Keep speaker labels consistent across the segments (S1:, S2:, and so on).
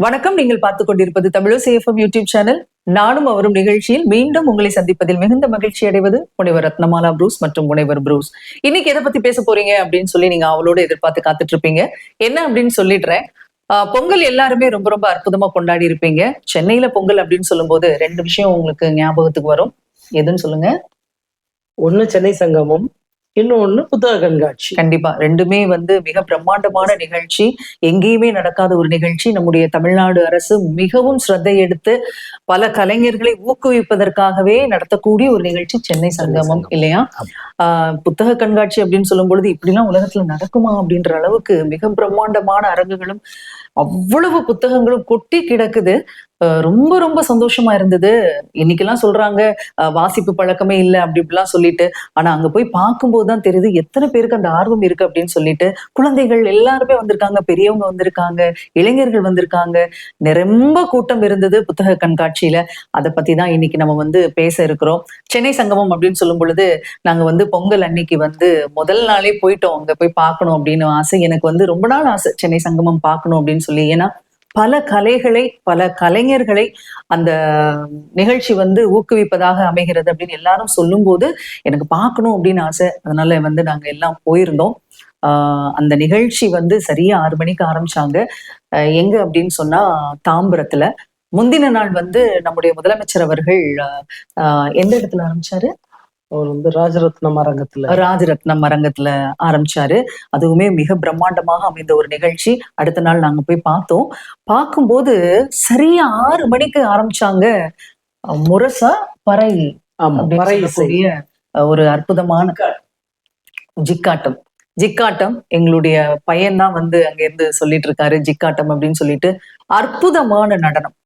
S1: வணக்கம். நீங்கள் பார்த்துக் கொண்டிருப்பது தமிழசேஃபம் யூடியூப் சேனல். நானும் அவரும் நிகழ்ச்சியில் மீண்டும் உங்களை சந்திப்பதில் மிகுந்த மகிழ்ச்சி அடைவது முனைவர் ரத்னமாலா ப்ரூஸ் மற்றும் முனைவர் ப்ரூஸ். இன்னைக்கு எதை பத்தி பேச போறீங்க அப்படின்னு சொல்லி நீங்க அவளோட எதிர்பார்த்து காத்துட்டு இருப்பீங்க. என்ன அப்படின்னு சொல்லிடுறேன். பொங்கல் எல்லாருமே ரொம்ப ரொம்ப அற்புதமா கொண்டாடி இருப்பீங்க. சென்னையில பொங்கல் அப்படின்னு சொல்லும் போது ரெண்டு விஷயம் உங்களுக்கு ஞாபகத்துக்கு வரும். எதுன்னு சொல்லுங்க?
S2: ஒண்ணு சென்னை சங்கமம், இன்னொன்னு புத்தக கண்காட்சி.
S1: கண்டிப்பா ரெண்டுமே மிக பிரம்மாண்டமான நிகழ்ச்சி. எங்கேயுமே நடக்காத ஒரு நிகழ்ச்சி. நம்முடைய தமிழ்நாடு அரசு மிகவும் ஸ்ரத்தை எடுத்து பல கலைஞர்களை ஊக்குவிப்பதற்காகவே நடத்தக்கூடிய ஒரு நிகழ்ச்சி சென்னை சங்கமம் இல்லையா? புத்தக கண்காட்சி அப்படின்னு சொல்லும் பொழுது இப்படிலாம் உலகத்துல நடக்குமா அப்படின்ற அளவுக்கு மிக பிரம்மாண்டமான அரங்குகளும் அவ்வளவு புத்தகங்களும் கொட்டி கிடக்குது. ரொம்ப ரொம்ப சந்தோஷமா இருந்தது. இன்னைக்கெல்லாம் சொல்றாங்க வாசிப்பு பழக்கமே இல்லை அப்படி இப்படிலாம் சொல்லிட்டு, ஆனா அங்க போய் பார்க்கும்போதுதான் தெரியுது எத்தனை பேருக்கு அந்த ஆர்வம் இருக்கு அப்படின்னு சொல்லிட்டு. குழந்தைகள் எல்லாருமே வந்திருக்காங்க, பெரியவங்க வந்திருக்காங்க, இளைஞர்கள் வந்திருக்காங்க. நிரம்ப கூட்டம் இருந்தது புத்தக கண்காட்சியில. அதை பத்தி தான் இன்னைக்கு நம்ம பேச இருக்கிறோம். சென்னை சங்கமம் அப்படின்னு சொல்லும் பொழுது நாங்க பொங்கல் அன்னைக்கு முதல் நாளே போயிட்டோம். அங்க போய் பார்க்கணும் அப்படின்னு ஆசை. எனக்கு ரொம்ப நாள் ஆசை சென்னை சங்கமம் பார்க்கணும் அப்படின்னு சொல்லி. ஏன்னா பல கலைகளை பல கலைஞர்களை அந்த நிகழ்ச்சி ஊக்குவிப்பதாக அமைகிறது அப்படின்னு எல்லாரும் சொல்லும் போது எனக்கு பார்க்கணும் அப்படின்னு ஆசை. அதனால நாங்க எல்லாம் போயிருந்தோம். அந்த நிகழ்ச்சி சரியா 6 மணிக்கு ஆரம்பிச்சாங்க. எங்க அப்படின்னு சொன்னா தாம்பரத்துல. முந்தின நாள் நம்முடைய முதலமைச்சர் அவர்கள் எந்த இடத்துல ஆரம்பிச்சாரு?
S2: அவர்
S1: ராஜரத்னம் அரங்கத்துல ஆரம்பிச்சாரு. அதுவுமே மிக பிரம்மாண்டமாக அமைந்த ஒரு நிகழ்ச்சி. அடுத்த நாள் நாங்க போய் பார்த்தோம். பார்க்கும்போது சரியா 6 மணிக்கு ஆரம்பிச்சாங்க. முரசா பறை ஒரு அற்புதமான ஜிக்காட்டம். எங்களுடைய பையன் தான் அங்க இருந்து சொல்லிட்டு இருக்காரு ஜிக்காட்டம் அப்படின்னு சொல்லிட்டு. அற்புதமான நடனம்.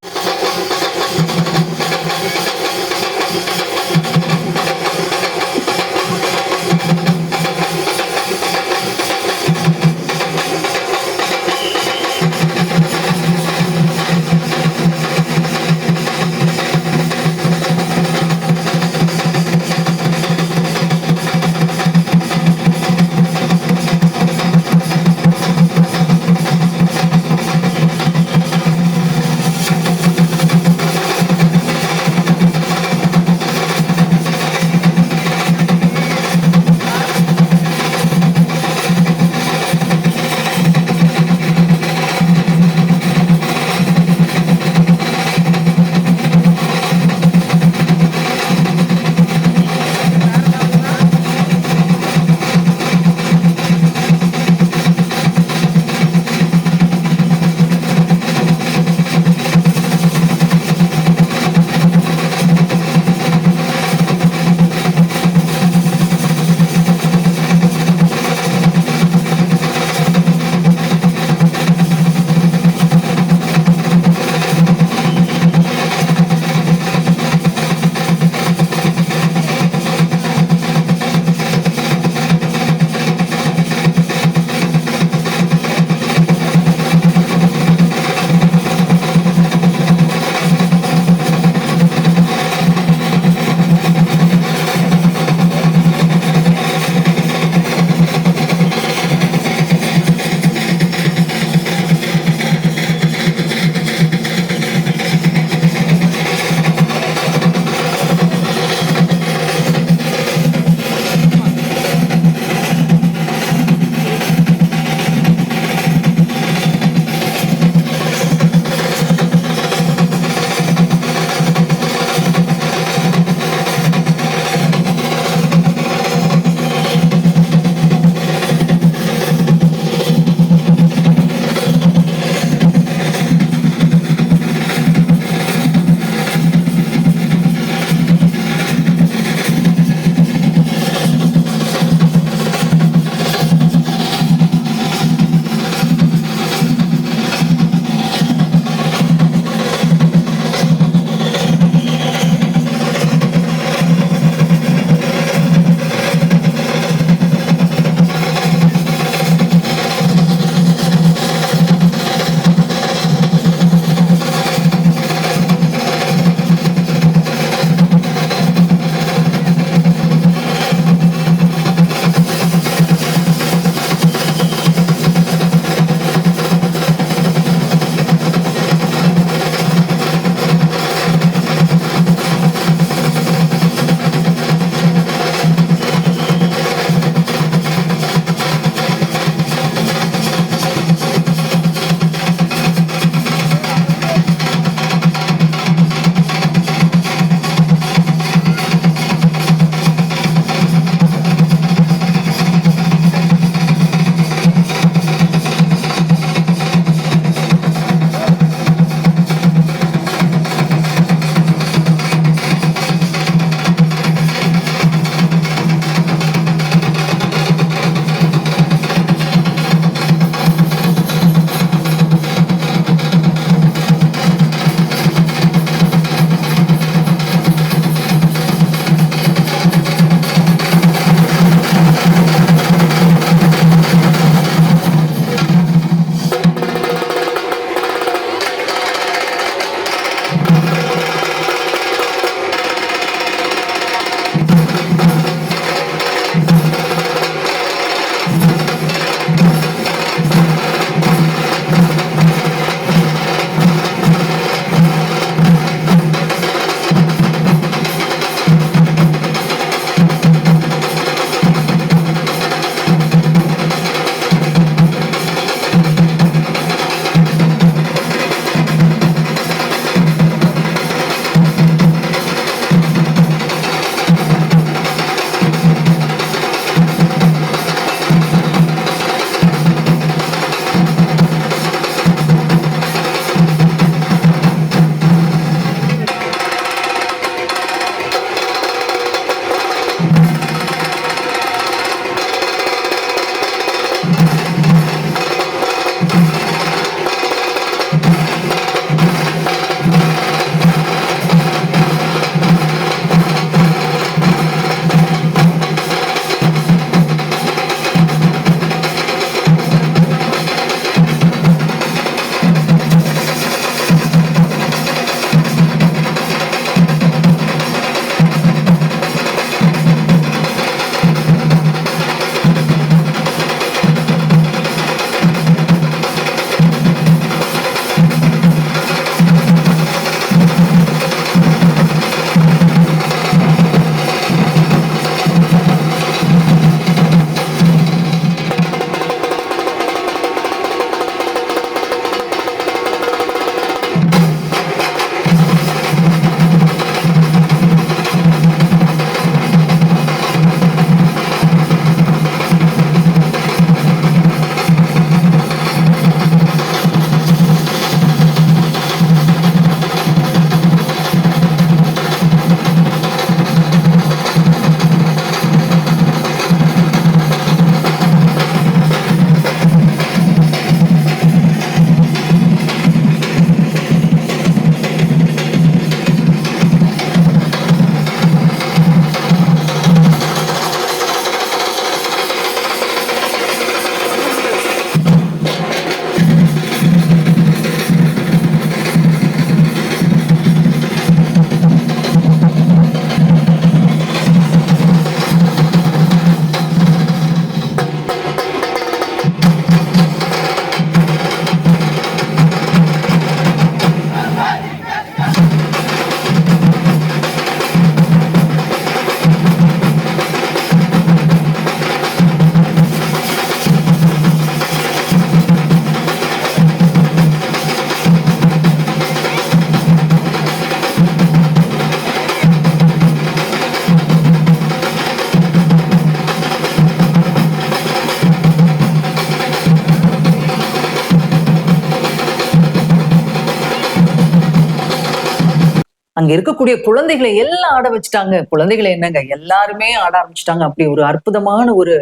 S1: அங்க இருக்கக்கூடிய குழந்தைகளை எல்லாம் ஆட வச்சுட்டாங்க. குழந்தைகளை என்னங்க, எல்லாருமே ஆட ஆரம்பிச்சுட்டாங்க. அப்படி ஒரு அற்புதமான ஒரு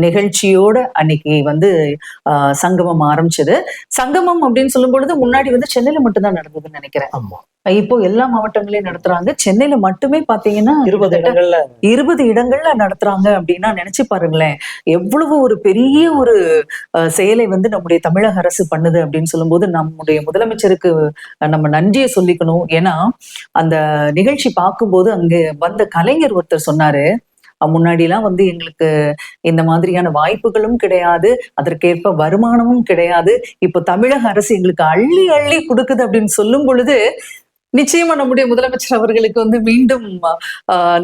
S1: நிகழ்ச்சியோட அன்னைக்கு வந்து சங்கமம் ஆரம்பிச்சது. சங்கமம் அப்படின்னு சொல்லும் பொழுது முன்னாடி வந்து சென்னையில மட்டும் தான் நடந்ததுன்னு நினைக்கிறேன்.
S2: ஆமா,
S1: இப்போ எல்லா மாவட்டங்களையும் நடத்துறாங்க. சென்னையில மட்டுமே பாத்தீங்கன்னா
S2: 20 இடங்கள்ல
S1: 20 இடங்கள்ல நடத்துறாங்க அப்படின்னா நினைச்சு பாருங்களேன். எவ்வளவு ஒரு பெரிய ஒரு செயலை வந்து நம்முடைய தமிழக அரசு பண்ணுது அப்படின்னு சொல்லும்போது நம்முடைய முதலமைச்சருக்கு நம்ம நன்றியை சொல்லிக்கணும். ஏன்னா அந்த நிகழ்ச்சி பார்க்கும்போது அங்க வந்த கலைஞர் ஒருத்தர் சொன்னாரு, முன்னாடிலாம் வந்து எங்களுக்கு இந்த மாதிரியான வாய்ப்புகளும் கிடையாது, அதற்கேற்ப வருமானமும் கிடையாது. இப்போ தமிழக அரசு எங்களுக்கு அள்ளி அள்ளி கொடுக்குது அப்படின்னு சொல்லும் பொழுது நிச்சயமா நம்முடைய முதலமைச்சர் அவர்களுக்கு வந்து மீண்டும்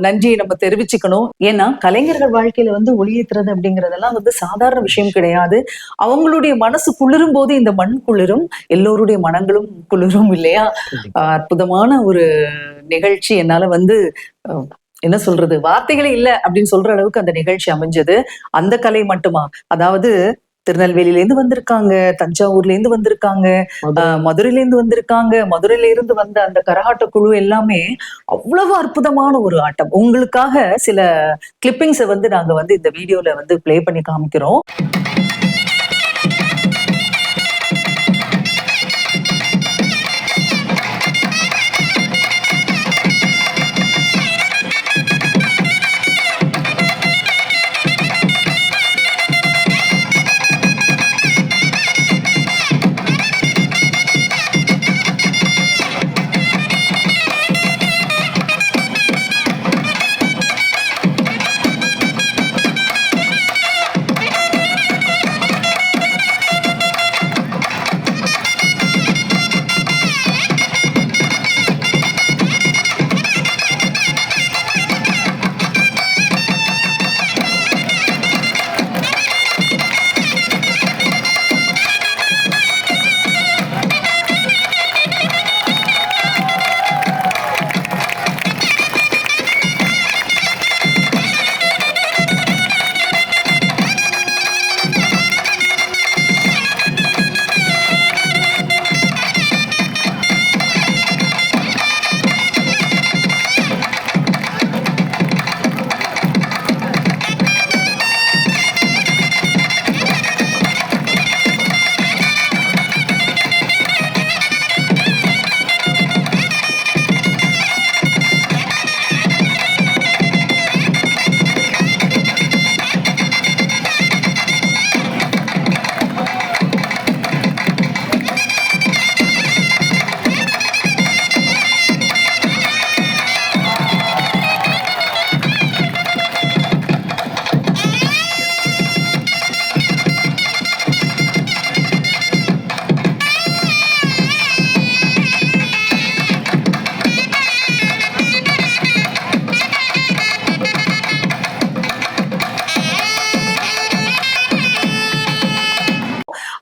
S1: நன்றியை நம்ம தெரிவிச்சுக்கணும். ஏன்னா கலைஞர்கள் வாழ்க்கையில வந்து ஒளியேத்துறது அப்படிங்கறதெல்லாம் வந்து சாதாரண விஷயம் கிடையாது. அவங்களுடைய மனசு குளிரும் போது இந்த மண் குளிரும், எல்லோருடைய மனங்களும் குளிரும் இல்லையா? அற்புதமான ஒரு நிகழ்ச்சி. என்னால வந்து என்ன சொல்றது, வார்த்தைகளே இல்ல அப்படின்னு சொல்ற அளவுக்கு அந்த நிகழ்ச்சி அமைஞ்சது. அந்த கலை மட்டுமா, அதாவது திருநெல்வேலியில இருந்து வந்திருக்காங்க, தஞ்சாவூர்ல இருந்து வந்திருக்காங்க, மதுரையில இருந்து வந்திருக்காங்க. மதுரையில இருந்து வந்த அந்த கரகாட்ட குழு எல்லாமே அவ்வளவு அற்புதமான ஒரு ஆட்டம். உங்களுக்காக சில கிளிப்பிங்ஸை வந்து நாங்க வந்து இந்த வீடியோல வந்து பிளே பண்ணி காமிக்கிறோம்.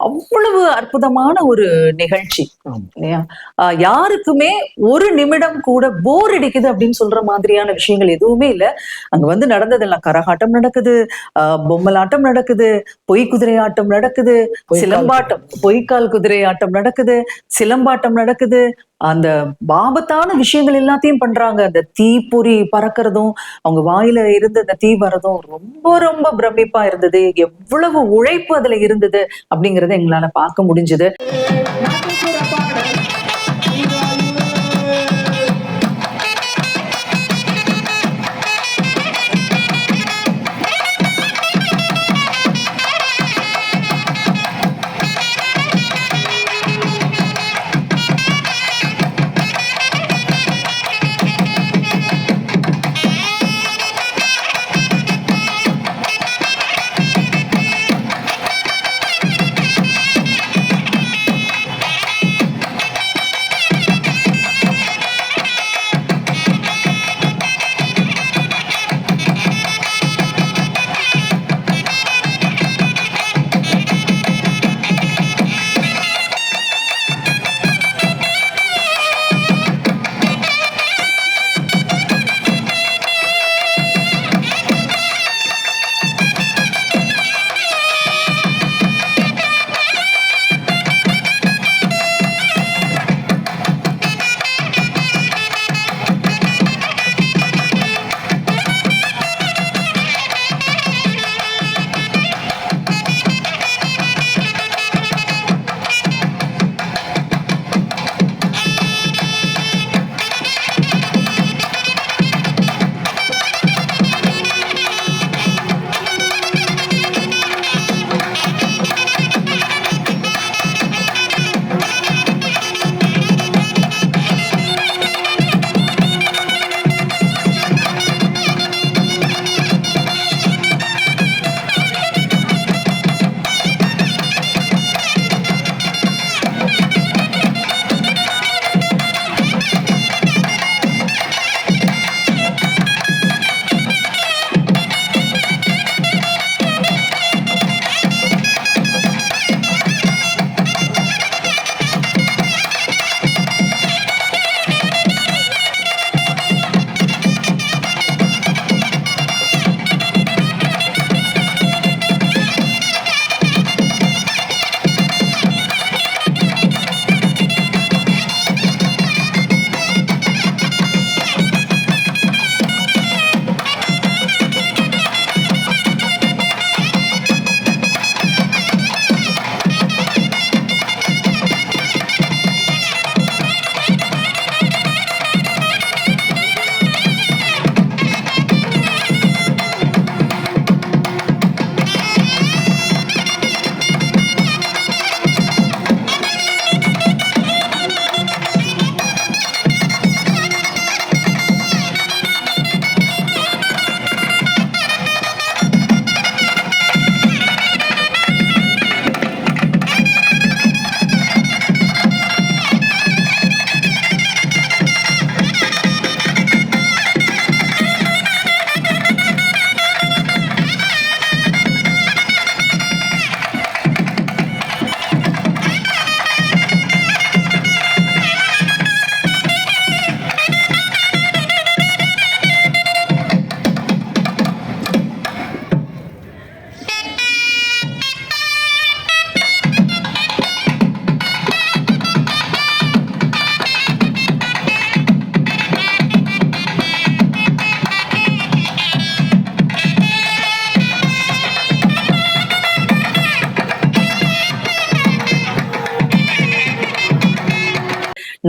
S1: அவ்வளவு அற்புதமான ஒரு நிகழ்ச்சி இல்லையா? யாருக்குமே ஒரு நிமிடம் கூட போர் அடிக்குது அப்படின்னு சொல்ற மாதிரியான விஷயங்கள் எதுவுமே இல்ல. அங்க வந்து நடந்ததெல்லாம் கரகாட்டம் நடக்குது, பொம்மலாட்டம் நடக்குது, பொய் குதிரை ஆட்டம் நடக்குது, சிலம்பாட்டம், பொய்க்கால் குதிரை ஆட்டம் நடக்குது, சிலம்பாட்டம் நடக்குது, அந்த ஆபத்தான விஷயங்கள் எல்லாத்தையும் பண்றாங்க. அந்த தீப்பொறி பறக்கிறதும் அவங்க வாயில இருந்து அந்த தீ வரதும் ரொம்ப ரொம்ப பிரமிப்பா இருந்தது. எவ்வளவு உழைப்பு அதுல இருந்தது அப்படிங்கறத எங்களால பார்க்க முடிஞ்சது.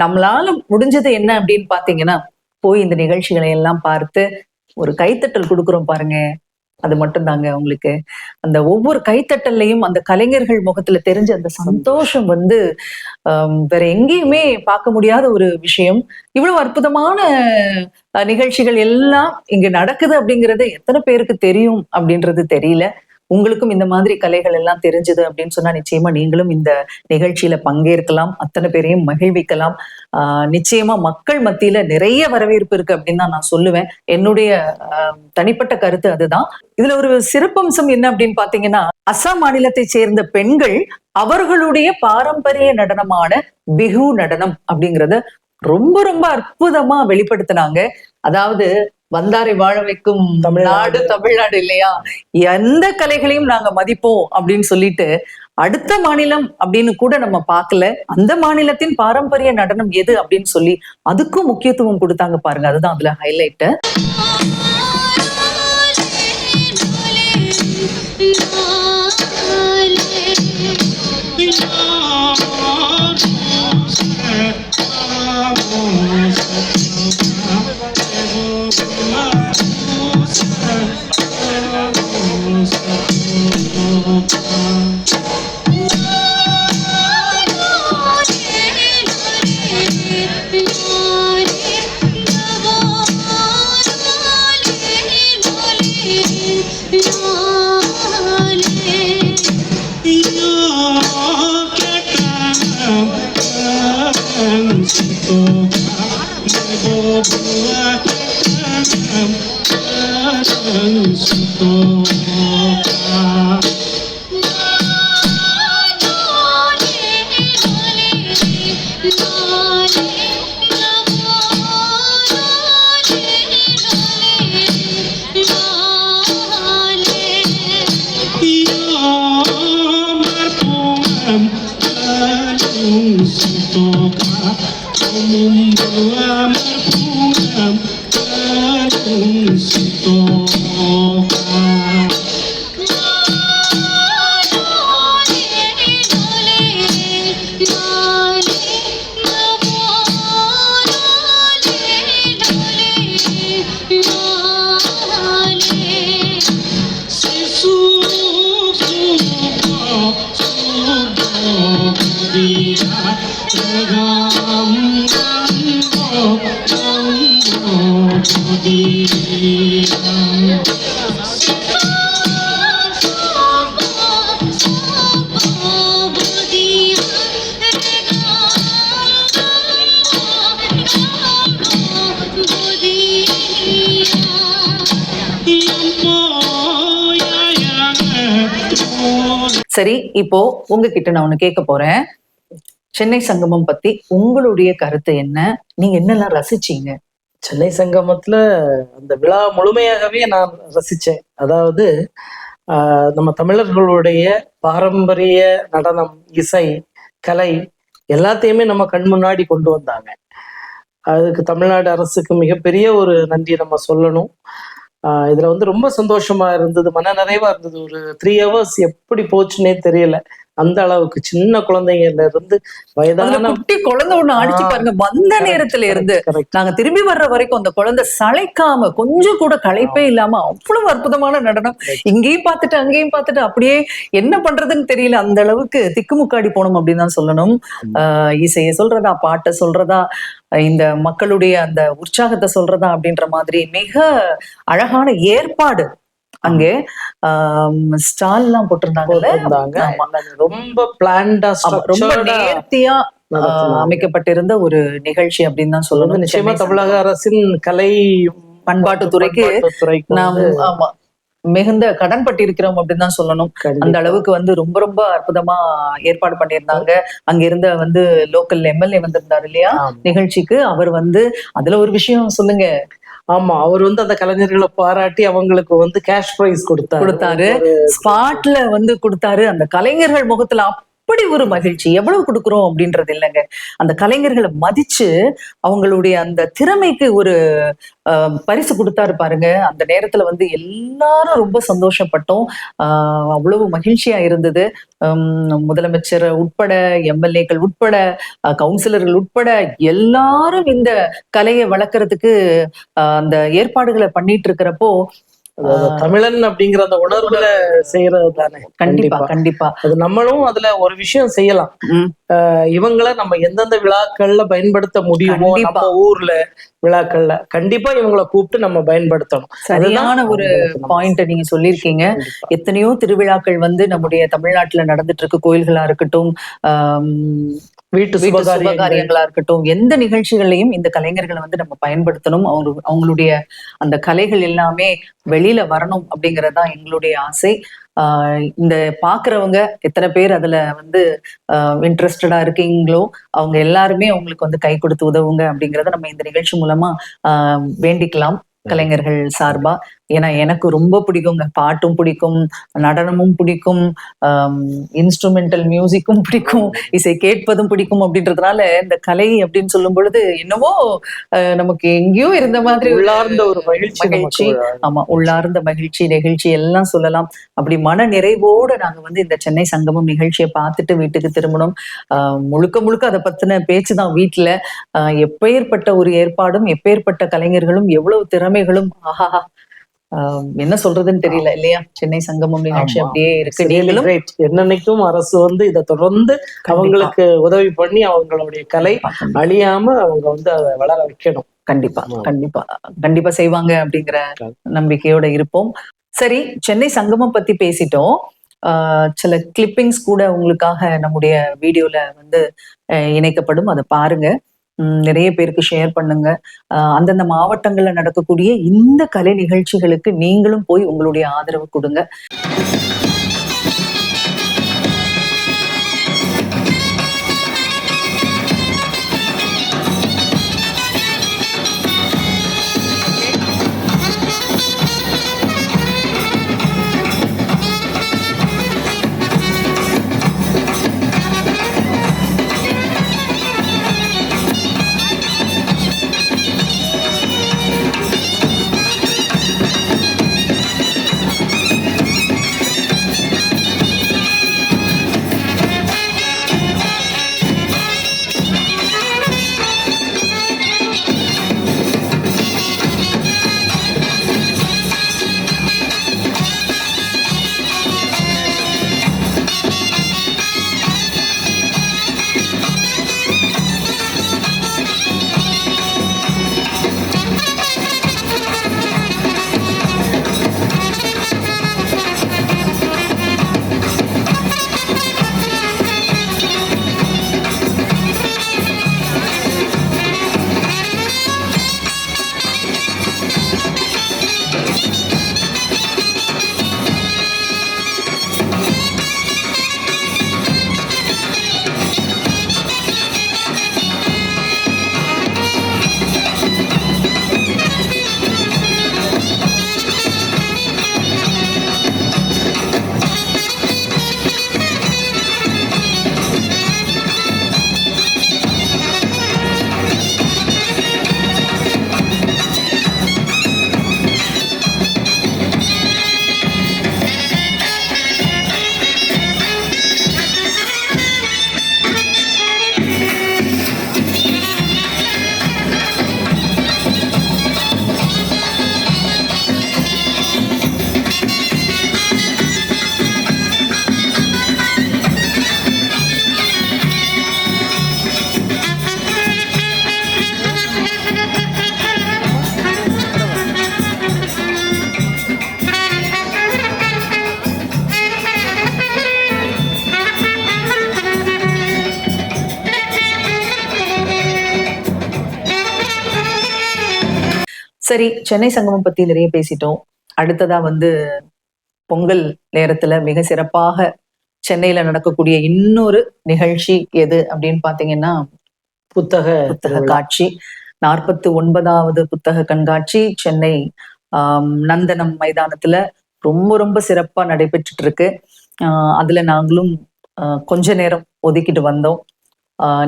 S1: நம்மளால முடிஞ்சது என்ன அப்படின்னு பாத்தீங்கன்னா, போய் இந்த நிகழ்ச்சிகளை எல்லாம் பார்த்து ஒரு கைத்தட்டல் கொடுக்குறோம் பாருங்க. அது மட்டும் தாங்க உங்களுக்கு. அந்த ஒவ்வொரு கைத்தட்டல்லையும் அந்த கலைஞர்கள் முகத்துல தெரிஞ்ச அந்த சந்தோஷம் வந்து வேற எங்கேயுமே பார்க்க முடியாத ஒரு விஷயம். இவ்வளவு அற்புதமான நிகழ்ச்சிகள் எல்லாம் இங்க நடக்குது அப்படிங்கிறது எத்தனை பேருக்கு தெரியும் அப்படின்றது தெரியல. உங்களுக்கும் இந்த மாதிரி கலைகள் எல்லாம் தெரிஞ்சது அப்படின்னு சொன்னா நிச்சயமா நீங்களும் இந்த நிகழ்ச்சியில பங்கேற்கலாம். அத்தனை பேரையும் மகிழ்விக்கலாம். நிச்சயமா மக்கள் மத்தியில நிறைய வரவேற்பு இருக்கு அப்படின்னு தான் நான் சொல்லுவேன். என்னுடைய தனிப்பட்ட கருத்து அதுதான். இதுல ஒரு சிறப்பம்சம் என்ன அப்படின்னு பாத்தீங்கன்னா, அசாம் மாநிலத்தை சேர்ந்த பெண்கள் அவர்களுடைய பாரம்பரிய நடனமான பிஹு நடனம் அப்படிங்கறத ரொம்ப ரொம்ப அற்புதமா வெளிப்படுத்தினாங்க. அதாவது வந்தாரை வாழ வைக்கும் நாடு தமிழ்நாடு இல்லையா, எந்த கலைகளையும் நாங்க மதிப்போம் அப்படின்னு சொல்லிட்டு அடுத்த மாநிலம் அப்படின்னு கூட நம்ம பார்க்கல, அந்த மாநிலத்தின் பாரம்பரிய நடனம் எது அப்படின்னு சொல்லி அதுக்கும் முக்கியத்துவம் கொடுத்தாங்க பாருங்க. அதுதான் அதுல ஹைலைட். சரி, இப்போ உங்ககிட்ட நான் ஒண்ணு கேட்க போறேன். சென்னை சங்கமம் பத்தி உங்களுடைய கருத்து என்ன? நீங்க என்னெல்லாம் ரசிச்சீங்க?
S2: சென்னை சங்கமத்துல அந்த விழா முழுமையாகவே நான் ரசிச்சேன். அதாவது நம்ம தமிழர்களுடைய பாரம்பரிய நடனம், இசை, கலை எல்லாத்தையுமே நம்ம கண் முன்னாடி கொண்டு வந்தாங்க. அதுக்கு தமிழ்நாடு அரசுக்கு மிகப்பெரிய ஒரு நன்றி நம்ம சொல்லணும். இதுல வந்து ரொம்ப சந்தோஷமா இருந்தது, மன நிறைவா இருந்தது. ஒரு 3 hours எப்படி போச்சுன்னே தெரியல. அந்த அளவுக்கு சின்ன குழந்தைங்கள்ல இருந்து வயதான
S1: குட்டி குழந்தை ஒண்ணு ஆடிச்சு பாருங்க. வந்த நேரத்துல இருந்து நாங்க திரும்பி வர்ற வரைக்கும் அந்த குழந்தை சளைக்காம, கொஞ்சம் கூட களைப்பே இல்லாம அவ்வளவு அற்புதமான நடனம். இங்கேயும் பார்த்துட்டு அங்கேயும் பார்த்துட்டு அப்படியே என்ன பண்றதுன்னு தெரியல. அந்த அளவுக்கு திக்குமுக்காடி போனோம் அப்படின்னு தான் சொல்லணும். இசையை சொல்றதா, பாட்டை சொல்றதா, இந்த மக்களுடைய அந்த உற்சாகத்தை சொல்றதா அப்படின்ற மாதிரி மிக அழகான ஏற்பாடு. அங்கே ஸ்டால் எல்லாம் போட்டிருந்தாங்க.
S2: ரொம்ப பிளான்டா,
S1: ரொம்ப நேர்த்தியா அமைக்கப்பட்டிருந்த ஒரு நிகழ்ச்சி அப்படின்னு தான் சொல்லணும்.
S2: நிச்சயமா தமிழக அரசின் கலை
S1: பண்பாட்டுத்துறைக்கு நாம் மிகுந்த கடன் பட்டிருக்கிறோம் அப்படின்னு தான் சொல்லணும். அந்த அளவுக்கு வந்து ரொம்ப ரொம்ப அற்புதமா ஏற்பாடு பண்ணியிருந்தாங்க. அங்க இருந்த வந்து லோக்கல் எம்எல்ஏ வந்திருந்தாரு இல்லையா நிகழ்ச்சிக்கு. அவர் வந்து அதுல ஒரு விஷயம் சொல்லுங்க.
S2: ஆமா, அவர் வந்து அந்த கலைஞர்களை பாராட்டி அவங்களுக்கு வந்து கேஷ் பிரைஸ் கொடுத்தாரு.
S1: ஸ்பாட்ல வந்து கொடுத்தாரு. அந்த கலைஞர்கள் முகத்துல அப்படி ஒரு மகிழ்ச்சி. எவ்வளவு கொடுக்குறோம் அப்படின்றது இல்லைங்க. அந்த கலைஞர்களை மதிச்சு அவங்களுடைய அந்த திறமைக்கு ஒரு பரிசு கொடுத்தாரு பாருங்க. அந்த நேரத்துல வந்து எல்லாரும் ரொம்ப சந்தோஷப்பட்டோம். அவ்வளவு மகிழ்ச்சியா இருந்தது. முதலமைச்சர் உட்பட, எம்எல்ஏக்கள் உட்பட, கவுன்சிலர்கள் உட்பட எல்லாரும் இந்த கலையை வளர்க்கறதுக்கு அந்த ஏற்பாடுகளை பண்ணிட்டு இருக்கிறப்போ,
S2: தமிழன் அப்படிங்கிற அந்த உணர்வுல செய்யறது தானே.
S1: கண்டிப்பா கண்டிப்பா
S2: அது நம்மளும் அதுல ஒரு விஷயம் செய்யலாம். இவங்கள நம்ம எந்தெந்த விழாக்கள்ல பயன்படுத்த முடியுமோ, நம்ம ஊர்ல விழாக்கள்ல கண்டிப்பா இவங்களை கூப்பிட்டு நம்ம பயன்படுத்தணும்.
S1: சரியான ஒரு பாயிண்ட் நீங்க சொல்லியிருக்கீங்க. எத்தனையோ திருவிழாக்கள் வந்து நம்முடைய தமிழ்நாட்டுல நடந்துட்டு இருக்கு. கோயில்களா இருக்கட்டும், வீட்டு சுபகாரியங்களா இருக்கட்டும், எந்த நிகழ்ச்சிகளையும் இந்த கலைஞர்களை வந்து நம்ம பயன்படுத்தணும். அவங்களுடைய அந்த கலைகள் எல்லாமே வெளியில வரணும் அப்படிங்கறதுதான் எங்களுடைய ஆசை. இந்த பாக்குறவங்க எத்தனை பேர் அதுல வந்து இன்ட்ரெஸ்டடா இருக்கீங்களோ அவங்க எல்லாருமே அவங்களுக்கு வந்து கை கொடுத்து உதவுங்க அப்படிங்கறத நம்ம இந்த நிகழ்ச்சி மூலமா வேண்டிக்கலாம் கலைஞர்கள் சார்பா. ஏன்னா எனக்கு ரொம்ப பிடிக்குங்க. பாட்டும் பிடிக்கும், நடனமும் பிடிக்கும், இன்ஸ்ட்ருமெண்டல் மியூசிக்கும் பிடிக்கும், இசை கேட்பதும் பிடிக்கும். அப்படின்றதுனால இந்த கலை அப்படின்னு சொல்லும் பொழுது என்னவோ நமக்கு எங்கேயோ இருந்த மாதிரி
S2: உள்ளார்ந்த ஒரு மகிழ்ச்சி.
S1: ஆமா, உள்ளார்ந்த மகிழ்ச்சி நெகிழ்ச்சி எல்லாம் சொல்லலாம். அப்படி மன நிறைவோட நாங்க வந்து இந்த சென்னை சங்கமம் நிகழ்ச்சியை பார்த்துட்டு வீட்டுக்கு திரும்பணும். முழுக்க முழுக்க அதை பத்தின பேச்சுதான் வீட்டுல. எப்பேற்பட்ட ஒரு ஏற்பாடும், எப்பேற்பட்ட கலைஞர்களும், எவ்வளவு திறமைகளும், ஆஹா என்ன சொல்றதுன்னு தெரியல இல்லையா? சென்னை சங்கமம் நிகழ்ச்சி அப்படியே இருக்கு. நீங்களும்
S2: என்னன்னைக்கும் அரசு வந்து இதை தொடர்ந்து அவங்களுக்கு உதவி பண்ணி அவங்களுடைய கலை அழியாம அவங்க வந்து அதை வளர வைக்கணும்.
S1: கண்டிப்பா கண்டிப்பா கண்டிப்பா செய்வாங்க அப்படிங்கிற நம்பிக்கையோட இருப்போம். சரி, சென்னை சங்கமம் பத்தி பேசிட்டோம். சில கிளிப்பிங்ஸ் கூட உங்களுக்காக நம்முடைய வீடியோல வந்து இணைக்கப்படும். அதை பாருங்க, நிறைய பேருக்கு ஷேர் பண்ணுங்க. அந்தந்த மாவட்டங்கள்ல நடக்கக்கூடிய இந்த கலை நிகழ்ச்சிகளுக்கு நீங்களும் போய் உங்களுடைய ஆதரவு கொடுங்க. சரி, சென்னை சங்கமம் பத்தி நிறைய பேசிட்டோம். அடுத்ததா வந்து பொங்கல் நேரத்துல மிக சிறப்பாக சென்னையில நடக்கக்கூடிய இன்னொரு நிகழ்ச்சி எது அப்படின்னு பாத்தீங்கன்னா புத்தக காட்சி. 49வது புத்தக கண்காட்சி சென்னை நந்தனம் மைதானத்துல ரொம்ப ரொம்ப சிறப்பா நடைபெற்றுட்டு இருக்கு. அதுல நாங்களும் கொஞ்ச நேரம் ஒதுக்கிட்டு வந்தோம்.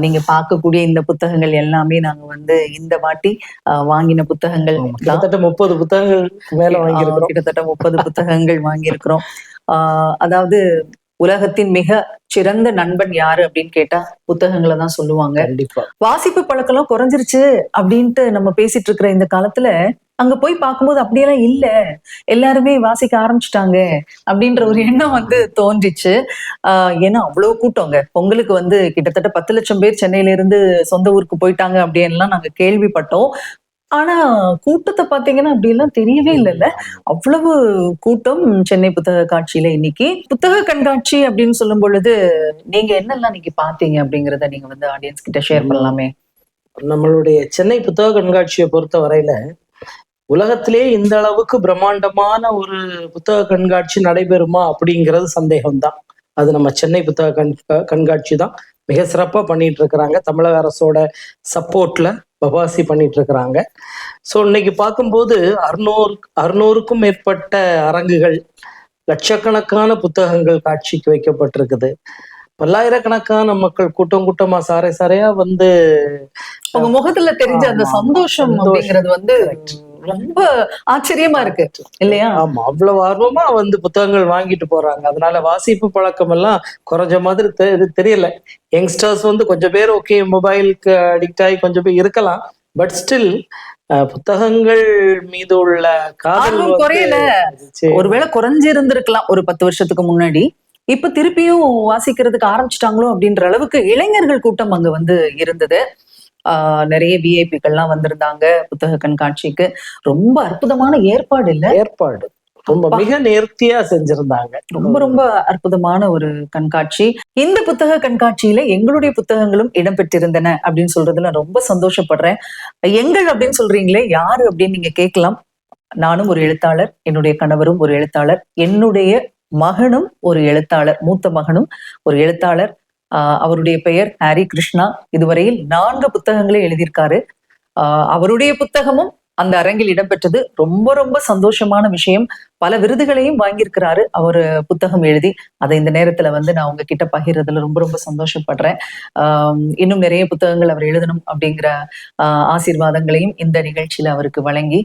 S1: நீங்க பார்க்கக்கூடிய இந்த புத்தகங்கள் எல்லாமே நாங்க வந்து இந்த வாட்டி வாங்கின புத்தகங்கள் தான்.
S2: கிட்டத்தட்ட 30 புத்தகங்கள் மேல வாங்கியிருக்கிறோம்.
S1: கிட்டத்தட்ட 30 புத்தகங்கள் வாங்கியிருக்கிறோம். அதாவது உலகத்தின் மிக சிறந்த நண்பன் யாரு அப்படின்னு கேட்டா புத்தகங்களை தான் சொல்லுவாங்க.
S2: கண்டிப்பா.
S1: வாசிப்பு பழக்கம் குறைஞ்சிருச்சு அப்படின்ட்டு நம்ம பேசிட்டு இருக்கிற இந்த காலத்துல அங்க போய் பார்க்கும்போது அப்படியெல்லாம் இல்ல, எல்லாருமே வாசிக்க ஆரம்பிச்சுட்டாங்க அப்படின்ற ஒரு எண்ணம் வந்து தோன்றிச்சு. ஏன்னா அவ்வளவு கூட்டங்க. பொங்கலுக்கு வந்து கிட்டத்தட்ட 10 லட்சம் பேர் சென்னையில இருந்து சொந்த ஊருக்கு போயிட்டாங்க அப்படின்லாம் நாங்க கேள்விப்பட்டோம். ஆனா கூட்டத்தை பாத்தீங்கன்னா அப்படி எல்லாம் தெரியவே இல்லைல்ல. அவ்வளவு கூட்டம் சென்னை புத்தக காட்சியில இன்னைக்கு. புத்தக கண்காட்சி அப்படின்னு சொல்லும் பொழுது நீங்க என்னெல்லாம் நீங்க பாத்தீங்க அப்படிங்கறத நீங்க வந்து ஆடியன்ஸ் கிட்ட ஷேர் பண்ணலாமே.
S2: நம்மளுடைய சென்னை புத்தக கண்காட்சியை பொறுத்த வரையில உலகத்திலே இந்த அளவுக்கு பிரம்மாண்டமான ஒரு புத்தக கண்காட்சி நடைபெறுமா அப்படிங்கிறது சந்தேகம்தான். அது நம்ம சென்னை புத்தக கண்காட்சி தான் மிக சிறப்பா பண்ணிட்டு இருக்கிறாங்க. தமிழக அரசோட சப்போர்ட்ல பபாசி பண்ணிட்டு இருக்கிறாங்க. ஸோ இன்னைக்கு பார்க்கும்போது 600க்கும் மேற்பட்ட அரங்குகள், லட்சக்கணக்கான புத்தகங்கள் காட்சிக்கு வைக்கப்பட்டிருக்குது. பல்லாயிரக்கணக்கான மக்கள் கூட்டம் கூட்டமா சாரை சாரையா வந்து
S1: உங்க முகத்துல தெரிஞ்ச அந்த சந்தோஷம் அப்படிங்கிறது வந்து ரொம்ப ஆச்சரியமா இருக்கு இல்லையா?
S2: ஆமா, அவ்வளவு ஆர்வமா வந்து புத்தகங்கள் வாங்கிட்டு போறாங்க. அதனால வாசிப்பு பழக்கம் எல்லாம் குறைஞ்ச மாதிரி தெரியல. யங்ஸ்டர்ஸ் வந்து கொஞ்சம் பேர் ஓகே மொபைலுக்கு அடிக்ட் ஆகி கொஞ்சம் பேர் இருக்கலாம். பட் ஸ்டில் புத்தகங்கள் மீது உள்ள காதல்
S1: குறையல. ஒருவேளை குறைஞ்சு இருந்திருக்கலாம் ஒரு 10 வருஷத்துக்கு முன்னாடி. இப்ப திருப்பியும் வாசிக்கிறதுக்கு ஆரம்பிச்சிட்டாங்களோ அப்படின்ற அளவுக்கு இளைஞர்கள் கூட்டம் அங்க வந்து இருந்தது. நிறைய விஐபிகள்லாம் வந்திருந்தாங்க புத்தக கண்காட்சிக்கு. ரொம்ப அற்புதமான ஏற்பாடு
S2: ரொம்ப மிக நேர்த்தியா செஞ்சிருந்தாங்க.
S1: ரொம்ப ரொம்ப அற்புதமான ஒரு கண்காட்சி. இந்த புத்தக கண்காட்சியில எங்களுடைய புத்தகங்களும் இடம்பெற்றிருந்தன அப்படின்னு சொல்றதுல ரொம்ப சந்தோஷப்படுறேன். எங்கள் அப்படின்னு சொல்றீங்களே, யாரு அப்படின்னு நீங்க கேட்கலாம். நானும் ஒரு எழுத்தாளர், என்னுடைய கணவரும் ஒரு எழுத்தாளர், என்னுடைய மகனும் ஒரு எழுத்தாளர், மூத்த மகனும் ஒரு எழுத்தாளர். அவருடைய பெயர் ஹாரி கிருஷ்ணா. இதுவரையில் 4 புத்தகங்களே எழுதியிருக்காரு. அவருடைய புத்தகமும் அந்த அரங்கில் இடம்பெற்றது. ரொம்ப ரொம்ப சந்தோஷமான விஷயம். பல விருதுகளையும் வாங்கியிருக்கிறாரு அவர் புத்தகம் எழுதி. அதை இந்த நேரத்துல வந்து நான் உங்ககிட்ட பகிர்றதுல ரொம்ப ரொம்ப சந்தோஷப்படுறேன். இன்னும் நிறைய புத்தகங்கள் அவர் எழுதணும் அப்படிங்கிற ஆசீர்வாதங்களையும் இந்த நிகழ்ச்சியில அவருக்கு வழங்கி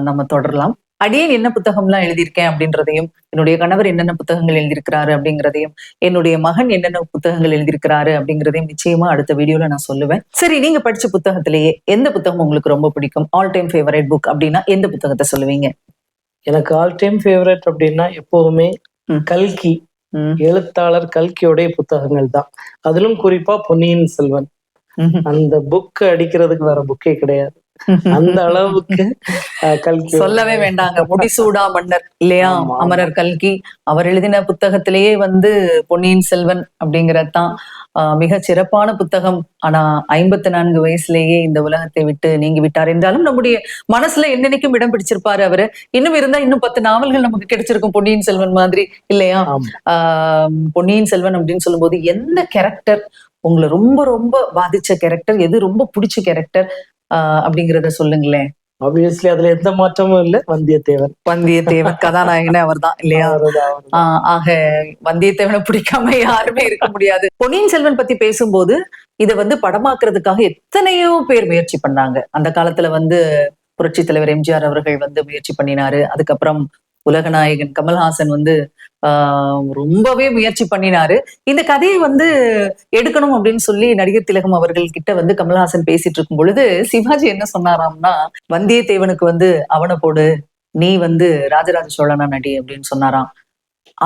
S1: நம்ம தொடரலாம். அடியேன் என்ன புத்தகம்லாம் எழுதியிருக்கேன் அப்படின்றதையும், என்னுடைய கணவர் என்னென்ன புத்தகங்கள் எழுதியிருக்கிறாரு அப்படிங்கிறதையும், என்னுடைய மகன் என்னென்ன புத்தகங்கள் எழுதியிருக்கிறாரு அப்படிங்கிறதையும் நிச்சயமா அடுத்த வீடியோல நான் சொல்லுவேன். சரி, நீங்க படிச்ச புத்தகத்திலேயே எந்த புத்தகம் உங்களுக்கு ரொம்ப பிடிக்கும்? ஆல் டைம் ஃபேவரட் புக் அப்படின்னா எந்த புத்தகத்தை சொல்லுவீங்க?
S2: எனக்கு ஆல் டைம் ஃபேவரட் அப்படின்னா எப்போதுமே கல்கி, எழுத்தாளர் கல்கியோடைய புத்தகங்கள் தான். அதிலும் குறிப்பா பொன்னியின் செல்வன். அந்த புக் அடிக்கிறதுக்கு வேற புக்கே கிடையாது. அந்த அளவுக்கு கல்கி
S1: சொல்லவே வேண்டாங்க. முடிசூடா மன்னர் இல்லையா? அமரர் கல்கி அவர் எழுதின புத்தகத்திலேயே வந்து பொன்னியின் செல்வன் அப்படிங்கறதுதான் மிக சிறப்பான புத்தகம். ஆனா 54 வயசுலேயே இந்த உலகத்தை விட்டு நீங்கி விட்டார் என்றாலும் நம்முடைய மனசுல என்னன்னைக்கும் இடம் பிடிச்சிருப்பாரு அவரு. இன்னும் இருந்தா இன்னும் 10 நாவல்கள் நமக்கு கிடைச்சிருக்கும் பொன்னியின் செல்வன் மாதிரி இல்லையா? பொன்னியின் செல்வன் அப்படின்னு சொல்லும்போது எந்த கேரக்டர் உங்களை ரொம்ப ரொம்ப பாதிச்ச கேரக்டர், எது ரொம்ப பிடிச்ச கேரக்டர் அப்படிங்கறத சொல்லுங்களேன்.
S2: ஆப்வியஸ்லி அதுல எந்த மாற்றமும் இல்ல, வந்தியத்தேவன்
S1: கதாநாயகனே அவர் தான் இல்லையா? ஆக வந்தியத்தேவனை பிடிக்காம யாருமே இருக்க முடியாது. பொன்னியின் செல்வன் பத்தி பேசும்போது இதை வந்து படமாக்குறதுக்காக எத்தனையோ பேர் முயற்சி பண்ணாங்க. அந்த காலத்துல வந்து புரட்சி தலைவர் எம்ஜிஆர் அவர்கள் வந்து முயற்சி பண்ணினாரு. அதுக்கப்புறம் உலகநாயகன் கமல்ஹாசன் வந்து ரொம்பவே முயற்சி பண்ணினாரு. இந்த கதையை வந்து எடுக்கணும் அப்படின்னு சொல்லி நடிகர் திலகம் அவர்கள் கிட்ட வந்து கமல்ஹாசன் பேசிட்டு இருக்கும் பொழுது சிவாஜி என்ன சொன்னாராம்னா, வந்தியத்தேவனுக்கு வந்து அவனை போடு, நீ வந்து ராஜராஜ சோழனா நடி அப்படின்னு சொன்னாராம்.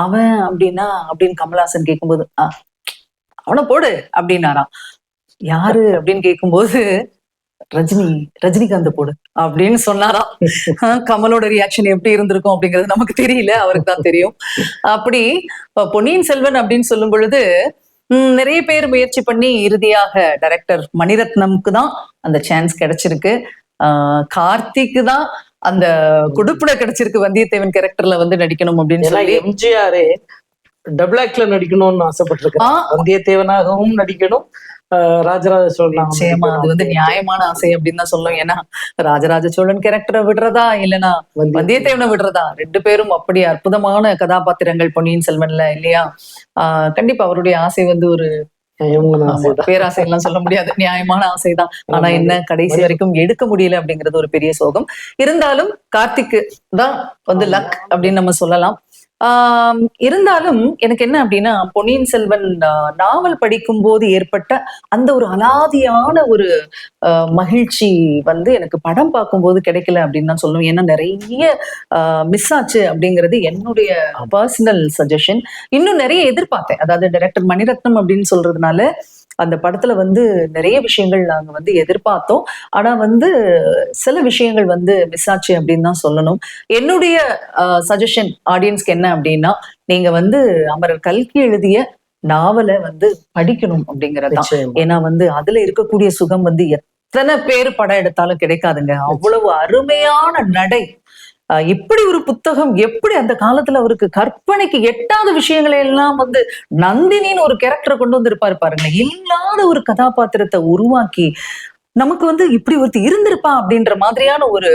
S1: அவன் அப்படின்னா அப்படின்னு கமல்ஹாசன் கேட்கும்போது அவனை போடு அப்படின்னாராம். யாரு அப்படின்னு கேட்கும்போது ரஜினிகாந்த் போடு அப்படின்னு சொன்னாராம். கமலோட ரியாக்ஷன் எப்படி இருந்திருக்கும் அப்படிங்கிறது நமக்கு தெரியல, அவருக்கு தான் தெரியும். அப்படி பொன்னியின் செல்வன் அப்படின்னு சொல்லும் பொழுது நிறைய பேர் முயற்சி பண்ணி இறுதியாக டைரக்டர் மணிரத்னம்க்கு தான் அந்த சான்ஸ் கிடைச்சிருக்கு. கார்த்திக்கு தான் அந்த கொடுப்புட கிடைச்சிருக்கு வந்தியத்தேவன் கேரக்டர்ல வந்து நடிக்கணும் அப்படின்னு சொல்லி.
S2: எம்ஜிஆரே டபுள் ஆக்ட்ல நடிக்கணும்னு ஆசைப்பட்டிருக்கேன். வந்தியத்தேவனாகவும் நடிக்கணும், ராஜராஜ சோழன்
S1: நிச்சயமா அது வந்து நியாயமான ஆசை அப்படின்னு தான் சொல்லும். ஏன்னா ராஜராஜ சோழன் கேரக்டரை விடுறதா இல்லைன்னா வந்தியத்தேவனை விடுறதா, 2 பேரும் அப்படி அற்புதமான கதாபாத்திரங்கள் பொன்னியின் செல்வன்ல இல்லையா. கண்டிப்பா அவருடைய ஆசை வந்து ஒரு பேராசை எல்லாம் சொல்ல முடியாது, நியாயமான ஆசைதான். ஆனா என்ன, கடைசி வரைக்கும் எடுக்க முடியல அப்படிங்கிறது ஒரு பெரிய சோகம். இருந்தாலும் கார்த்திக்கு தான் வந்து லக் அப்படின்னு நம்ம சொல்லலாம். இருந்தாலும் எனக்கு என்ன அப்படின்னா, பொன்னியின் செல்வன் நாவல் படிக்கும் போது ஏற்பட்ட அந்த ஒரு அலாதியான ஒரு மகிழ்ச்சி வந்து எனக்கு படம் பார்க்கும்போது கிடைக்கல அப்படின்னு தான் சொல்லுவேன். ஏன்னா நிறைய மிஸ் ஆச்சு அப்படிங்கிறது என்னுடைய பர்சனல் சஜஷன். இன்னும் நிறைய எதிர்பார்த்தேன். அதாவது டைரக்டர் மணிரத்னம் அப்படின்னு சொல்றதுனால அந்த படத்துல வந்து நிறைய விஷயங்கள் நாங்க வந்து எதிர்பார்த்தோம். ஆனா வந்து சில விஷயங்கள் வந்து மிஸ் ஆச்சு அப்படின்னு தான் சொல்லணும். என்னுடைய சஜஷன் ஆடியன்ஸ்க்கு என்ன அப்படின்னா, நீங்க வந்து அமரர் கல்கி எழுதிய நாவலை வந்து படிக்கணும் அப்படிங்கறதுதான். ஏன்னா வந்து அதுல இருக்கக்கூடிய சுகம் வந்து எத்தனை பேர் படம் எடுத்தாலும் கிடைக்காதுங்க. அவ்வளவு அருமையான நடை. இப்படி ஒரு புத்தகம் எப்படி அந்த காலத்துல அவருக்கு கற்பனைக்கு எட்டாத விஷயங்களை எல்லாம் வந்து நந்தினின்னு ஒரு கேரக்டரை கொண்டு வந்து இருப்பாரு பாருங்க. இல்லாத ஒரு கதாபாத்திரத்தை உருவாக்கி நமக்கு வந்து இப்படி ஒருத்தர் இருந்திருப்பா அப்படின்ற மாதிரியான ஒரு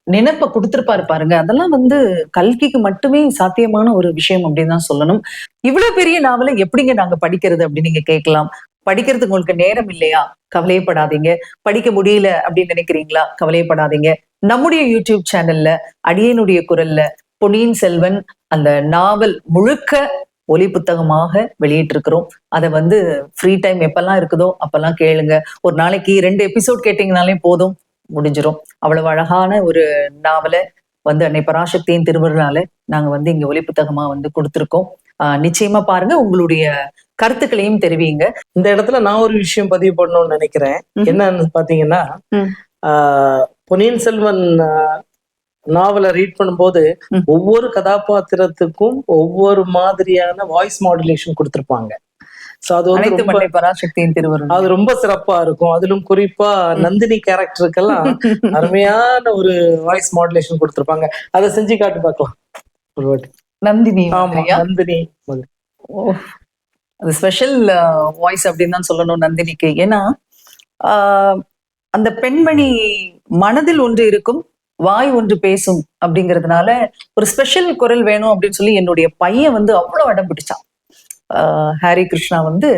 S1: நினைப்பை கொடுத்திருப்பாரு பாருங்க. அதெல்லாம் வந்து கல்கிக்கு மட்டுமே சாத்தியமான ஒரு விஷயம் அப்படின்னு தான் சொல்லணும். இவ்வளவு பெரிய நாவலை எப்படிங்க நாங்க படிக்கிறது அப்படின்னு நீங்க கேட்கலாம். படிக்கிறதுக்கு உங்களுக்கு நேரம் இல்லையா? கவலையப்படாதீங்க. படிக்க முடியல அப்படின்னு நினைக்கிறீங்களா? கவலையப்படாதீங்க. நம்முடைய யூடியூப் சேனல்ல அடியனுடைய குரல்ல பொன்னியின் செல்வன் அந்த நாவல் முழுக்க ஒலி புத்தகமாக வெளியிட்டிருக்கிறோம். அதை வந்து ஃப்ரீ டைம் எப்பெல்லாம் இருக்குதோ அப்பெல்லாம் கேளுங்க. ஒரு நாளைக்கு 2 எபிசோட் கேட்டீங்கனாலே போதும், முடிஞ்சிடும். அவ்வளவு அழகான ஒரு நாவலை வந்து அன்னை பராசக்தியின் திருவருளால நாங்க வந்து இங்க ஒலி புத்தகமா வந்து கொடுத்துருக்கோம். நிச்சயமா பாருங்க, உங்களுடைய கருத்துக்களையும் தெரிவிங்க.
S2: இந்த இடத்துல நான் ஒரு விஷயம் பதிவு பண்ணணும்னு நினைக்கிறேன். என்னன்னு பாத்தீங்கன்னா, பொன்னியின் செல்வன் நாவலை ரீட் பண்ணும்போது ஒவ்வொரு கதாபாத்திரத்துக்கும் ஒவ்வொரு மாதிரியான வாய்ஸ் மாடுலேஷன் கொடுத்திருப்பாங்க. அது ரொம்ப சிறப்பா இருக்கும். அதிலும் குறிப்பா நந்தினி கேரக்டருக்கெல்லாம் அருமையான ஒரு வாய்ஸ் மாடுலேஷன் கொடுத்திருப்பாங்க. அதை செஞ்சு காட்டு பார்க்கலாம் ஒரு வாட்டி.
S1: நந்தினி,
S2: நந்தினி
S1: அது ஸ்பெஷல் வாய்ஸ் அப்படின்னு தான் சொல்லணும் நந்தினிக்கு. ஏன்னா அந்த பெண்மணி மனதில் ஒன்று இருக்கும், வாய் ஒன்று பேசும் அப்படிங்கிறதுனால ஒரு ஸ்பெஷல் குரல் வேணும் அப்படின்னு சொல்லி என்னுடைய பையன் வந்து அவ்வளவு அடம் பிடிச்சான். ஹாரி கிருஷ்ணா வந்து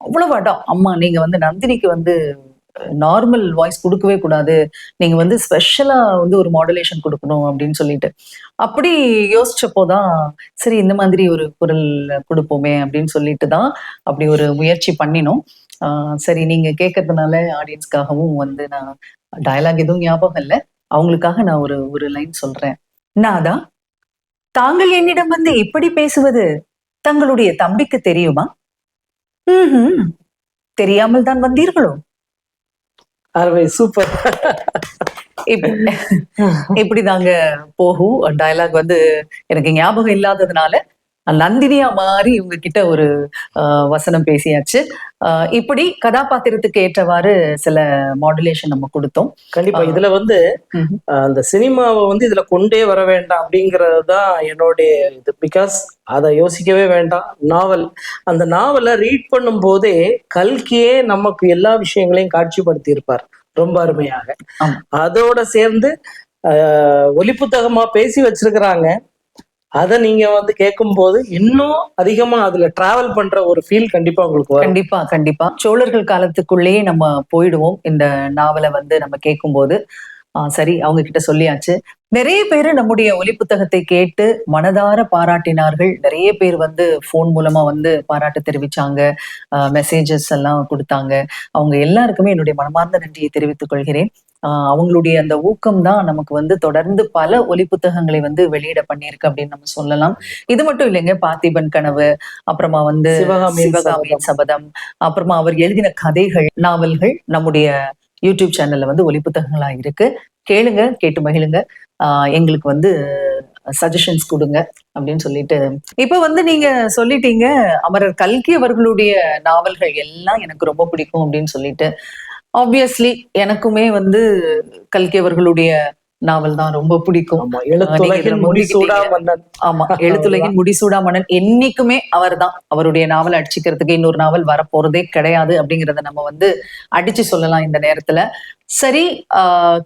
S1: அவ்வளவு அடம், அம்மா நீங்க வந்து நந்தினிக்கு வந்து நார்மல் வாய்ஸ் கொடுக்கவே கூடாது, நீங்க வந்து ஸ்பெஷலா வந்து ஒரு மாடுலேஷன் கொடுக்கணும் அப்படின்னு சொல்லிட்டு. அப்படி யோசிச்சப்போதான் சரி இந்த மாதிரி ஒரு குரல் கொடுப்போமே அப்படின்னு சொல்லிட்டு தான் அப்படி ஒரு முயற்சி பண்ணினோம். சரி, நீங்க கேட்கறதுனால ஆடியன்ஸ்க்காகவும் வந்து நான் டயலாக் எதுவும் ஞாபகம் இல்லை, அவங்களுக்காக நான் ஒரு லைன் சொல்றேன். நாதா, தாங்கள் என்னிடம் வந்து இப்படி பேசுவது தங்களுடைய தம்பிக்கு தெரியுமா? தெரியாமல் தான் வந்தீர்களோ?
S2: சூப்பர்.
S1: இப்படிதாங்க போகும் டயலாக். வந்து எனக்கு ஞாபகம் இல்லாததுனால நந்தினியா மாறி இவங்க கிட்ட ஒரு வசனம் பேசியாச்சு. இப்படி கதாபாத்திரத்துக்கு ஏற்றவாறு சில மாடுலேஷன் நம்ம கொடுத்தோம்.
S2: கண்டிப்பா இதுல வந்து அந்த சினிமாவை வந்து இதுல கொண்டே வர வேண்டாம் அப்படிங்கறதுதான் என்னுடைய இது. பிகாஸ் அதை யோசிக்கவே வேண்டாம். நாவல், அந்த நாவலை ரீட் பண்ணும் போதே கல்கியே நமக்கு எல்லா விஷயங்களையும் காட்சிப்படுத்தி இருப்பார் ரொம்ப அருமையாக. அதோட சேர்ந்து ஒலி புத்தகமா பேசி வச்சிருக்கிறாங்க. அதை நீங்க வந்து கேட்கும் போது இன்னும் அதிகமா அதுல டிராவல் பண்ற ஒரு ஃபீல் கண்டிப்பா உங்களுக்கு வரும்.
S1: கண்டிப்பா சோழர்கள் காலத்துக்குள்ளேயே நம்ம போயிடுவோம் இந்த நாவலை வந்து நம்ம கேட்கும் போது. சரி, அவங்க கிட்ட சொல்லியாச்சு. நிறைய பேர் நம்முடைய ஒலி புத்தகத்தை கேட்டு மனதார பாராட்டினார்கள். நிறைய பேர் வந்து போன் மூலமா வந்து பாராட்டு தெரிவிச்சாங்க, மெசேஜஸ் எல்லாம் கொடுத்தாங்க. அவங்க எல்லாருக்குமே என்னுடைய மனமார்ந்த நன்றியை தெரிவித்துக் கொள்கிறேன். அவங்களுடைய அந்த ஊக்கம் தான் நமக்கு வந்து தொடர்ந்து பல ஒலி புத்தகங்களை வந்து வெளியிட பண்ணியிருக்கு அப்படின்னு நம்ம சொல்லலாம். இது மட்டும் இல்லைங்க, பார்த்திபன் கனவு, அப்புறமா வந்து சிவகாமியின் சபதம், அப்புறமா அவர் எழுதின கதைகள், நாவல்கள் நம்முடைய யூடியூப் சேனல்ல வந்து ஒலி புத்தகங்களா இருக்கு. கேளுங்க, கேட்டு மகிழுங்க. எங்களுக்கு வந்து சஜஷன்ஸ் கொடுங்க அப்படின்னு சொல்லிட்டு, இப்ப வந்து நீங்க சொல்லிட்டீங்க அமரர் கல்கி அவர்களுடைய நாவல்கள் எல்லாம் எனக்கு ரொம்ப பிடிக்கும் அப்படின்னு சொல்லிட்டு. ஆப்வியஸ்லி எனக்குமே வந்து கல்கி அவர்களுடைய நாவல் தான் ரொம்ப பிடிக்கும்.
S2: ஆமா,
S1: நீங்க இதுல
S2: எழுத்துலகின் முடிசூடா
S1: முந்திக்கிட்டீங்க.
S2: மன்னன்.
S1: ஆமா, எழுத்துலகின் முடிசூடா மன்னன் என்னைக்குமே அவர்தான். அவருடைய நாவல் அடிச்சுக்கிறதுக்கு இன்னொரு நாவல் வரப்போறதே கிடையாது அப்படிங்கறத நம்ம வந்து அடிச்சு சொல்லலாம் இந்த நேரத்துல. சரி,